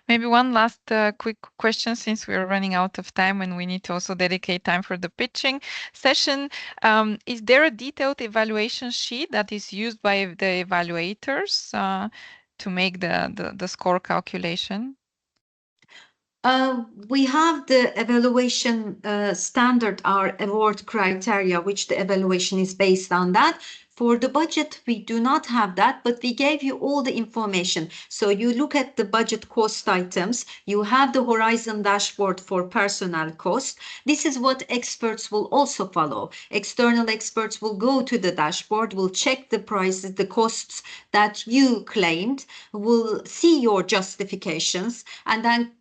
Speaker 1: Maybe one last quick question, since we're running out of time and we need to also dedicate time for the pitching session. Is there a detailed evaluation sheet that is used by the evaluators to make the score calculation?
Speaker 7: We have the evaluation standard, our award criteria, which the evaluation is based on that. For the budget, we do not have that, but we gave you all the information. So you look at the budget cost items, you have the Horizon dashboard for personnel cost. This is what experts will also follow. External experts will go to the dashboard, will check the prices, the costs that you claimed, will see your justifications, and then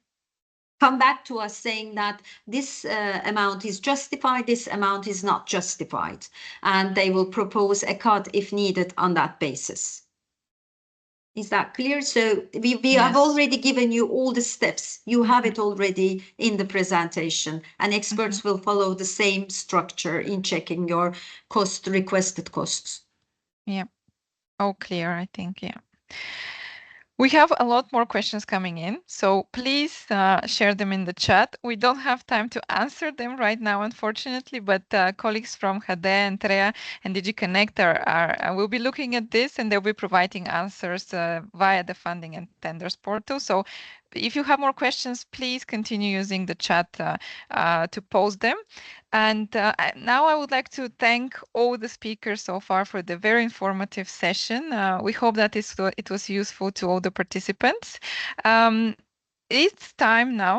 Speaker 7: come back to us saying that this amount is justified, this amount is not justified, and they will propose a cut if needed on that basis. Is that clear? So we have already given you all the steps. You have it already in the presentation, and experts will follow the same structure in checking your requested costs.
Speaker 1: Yeah. Oh, clear, I think, yeah. We have a lot more questions coming in, so please share them in the chat. We don't have time to answer them right now, unfortunately, but colleagues from HaDEA and TREA and DigiConnect will be looking at this, and they'll be providing answers via the Funding and Tenders portal. So if you have more questions, please continue using the chat to post them. And now I would like to thank all the speakers so far for the very informative session. We hope that it was useful to all the participants. It's time now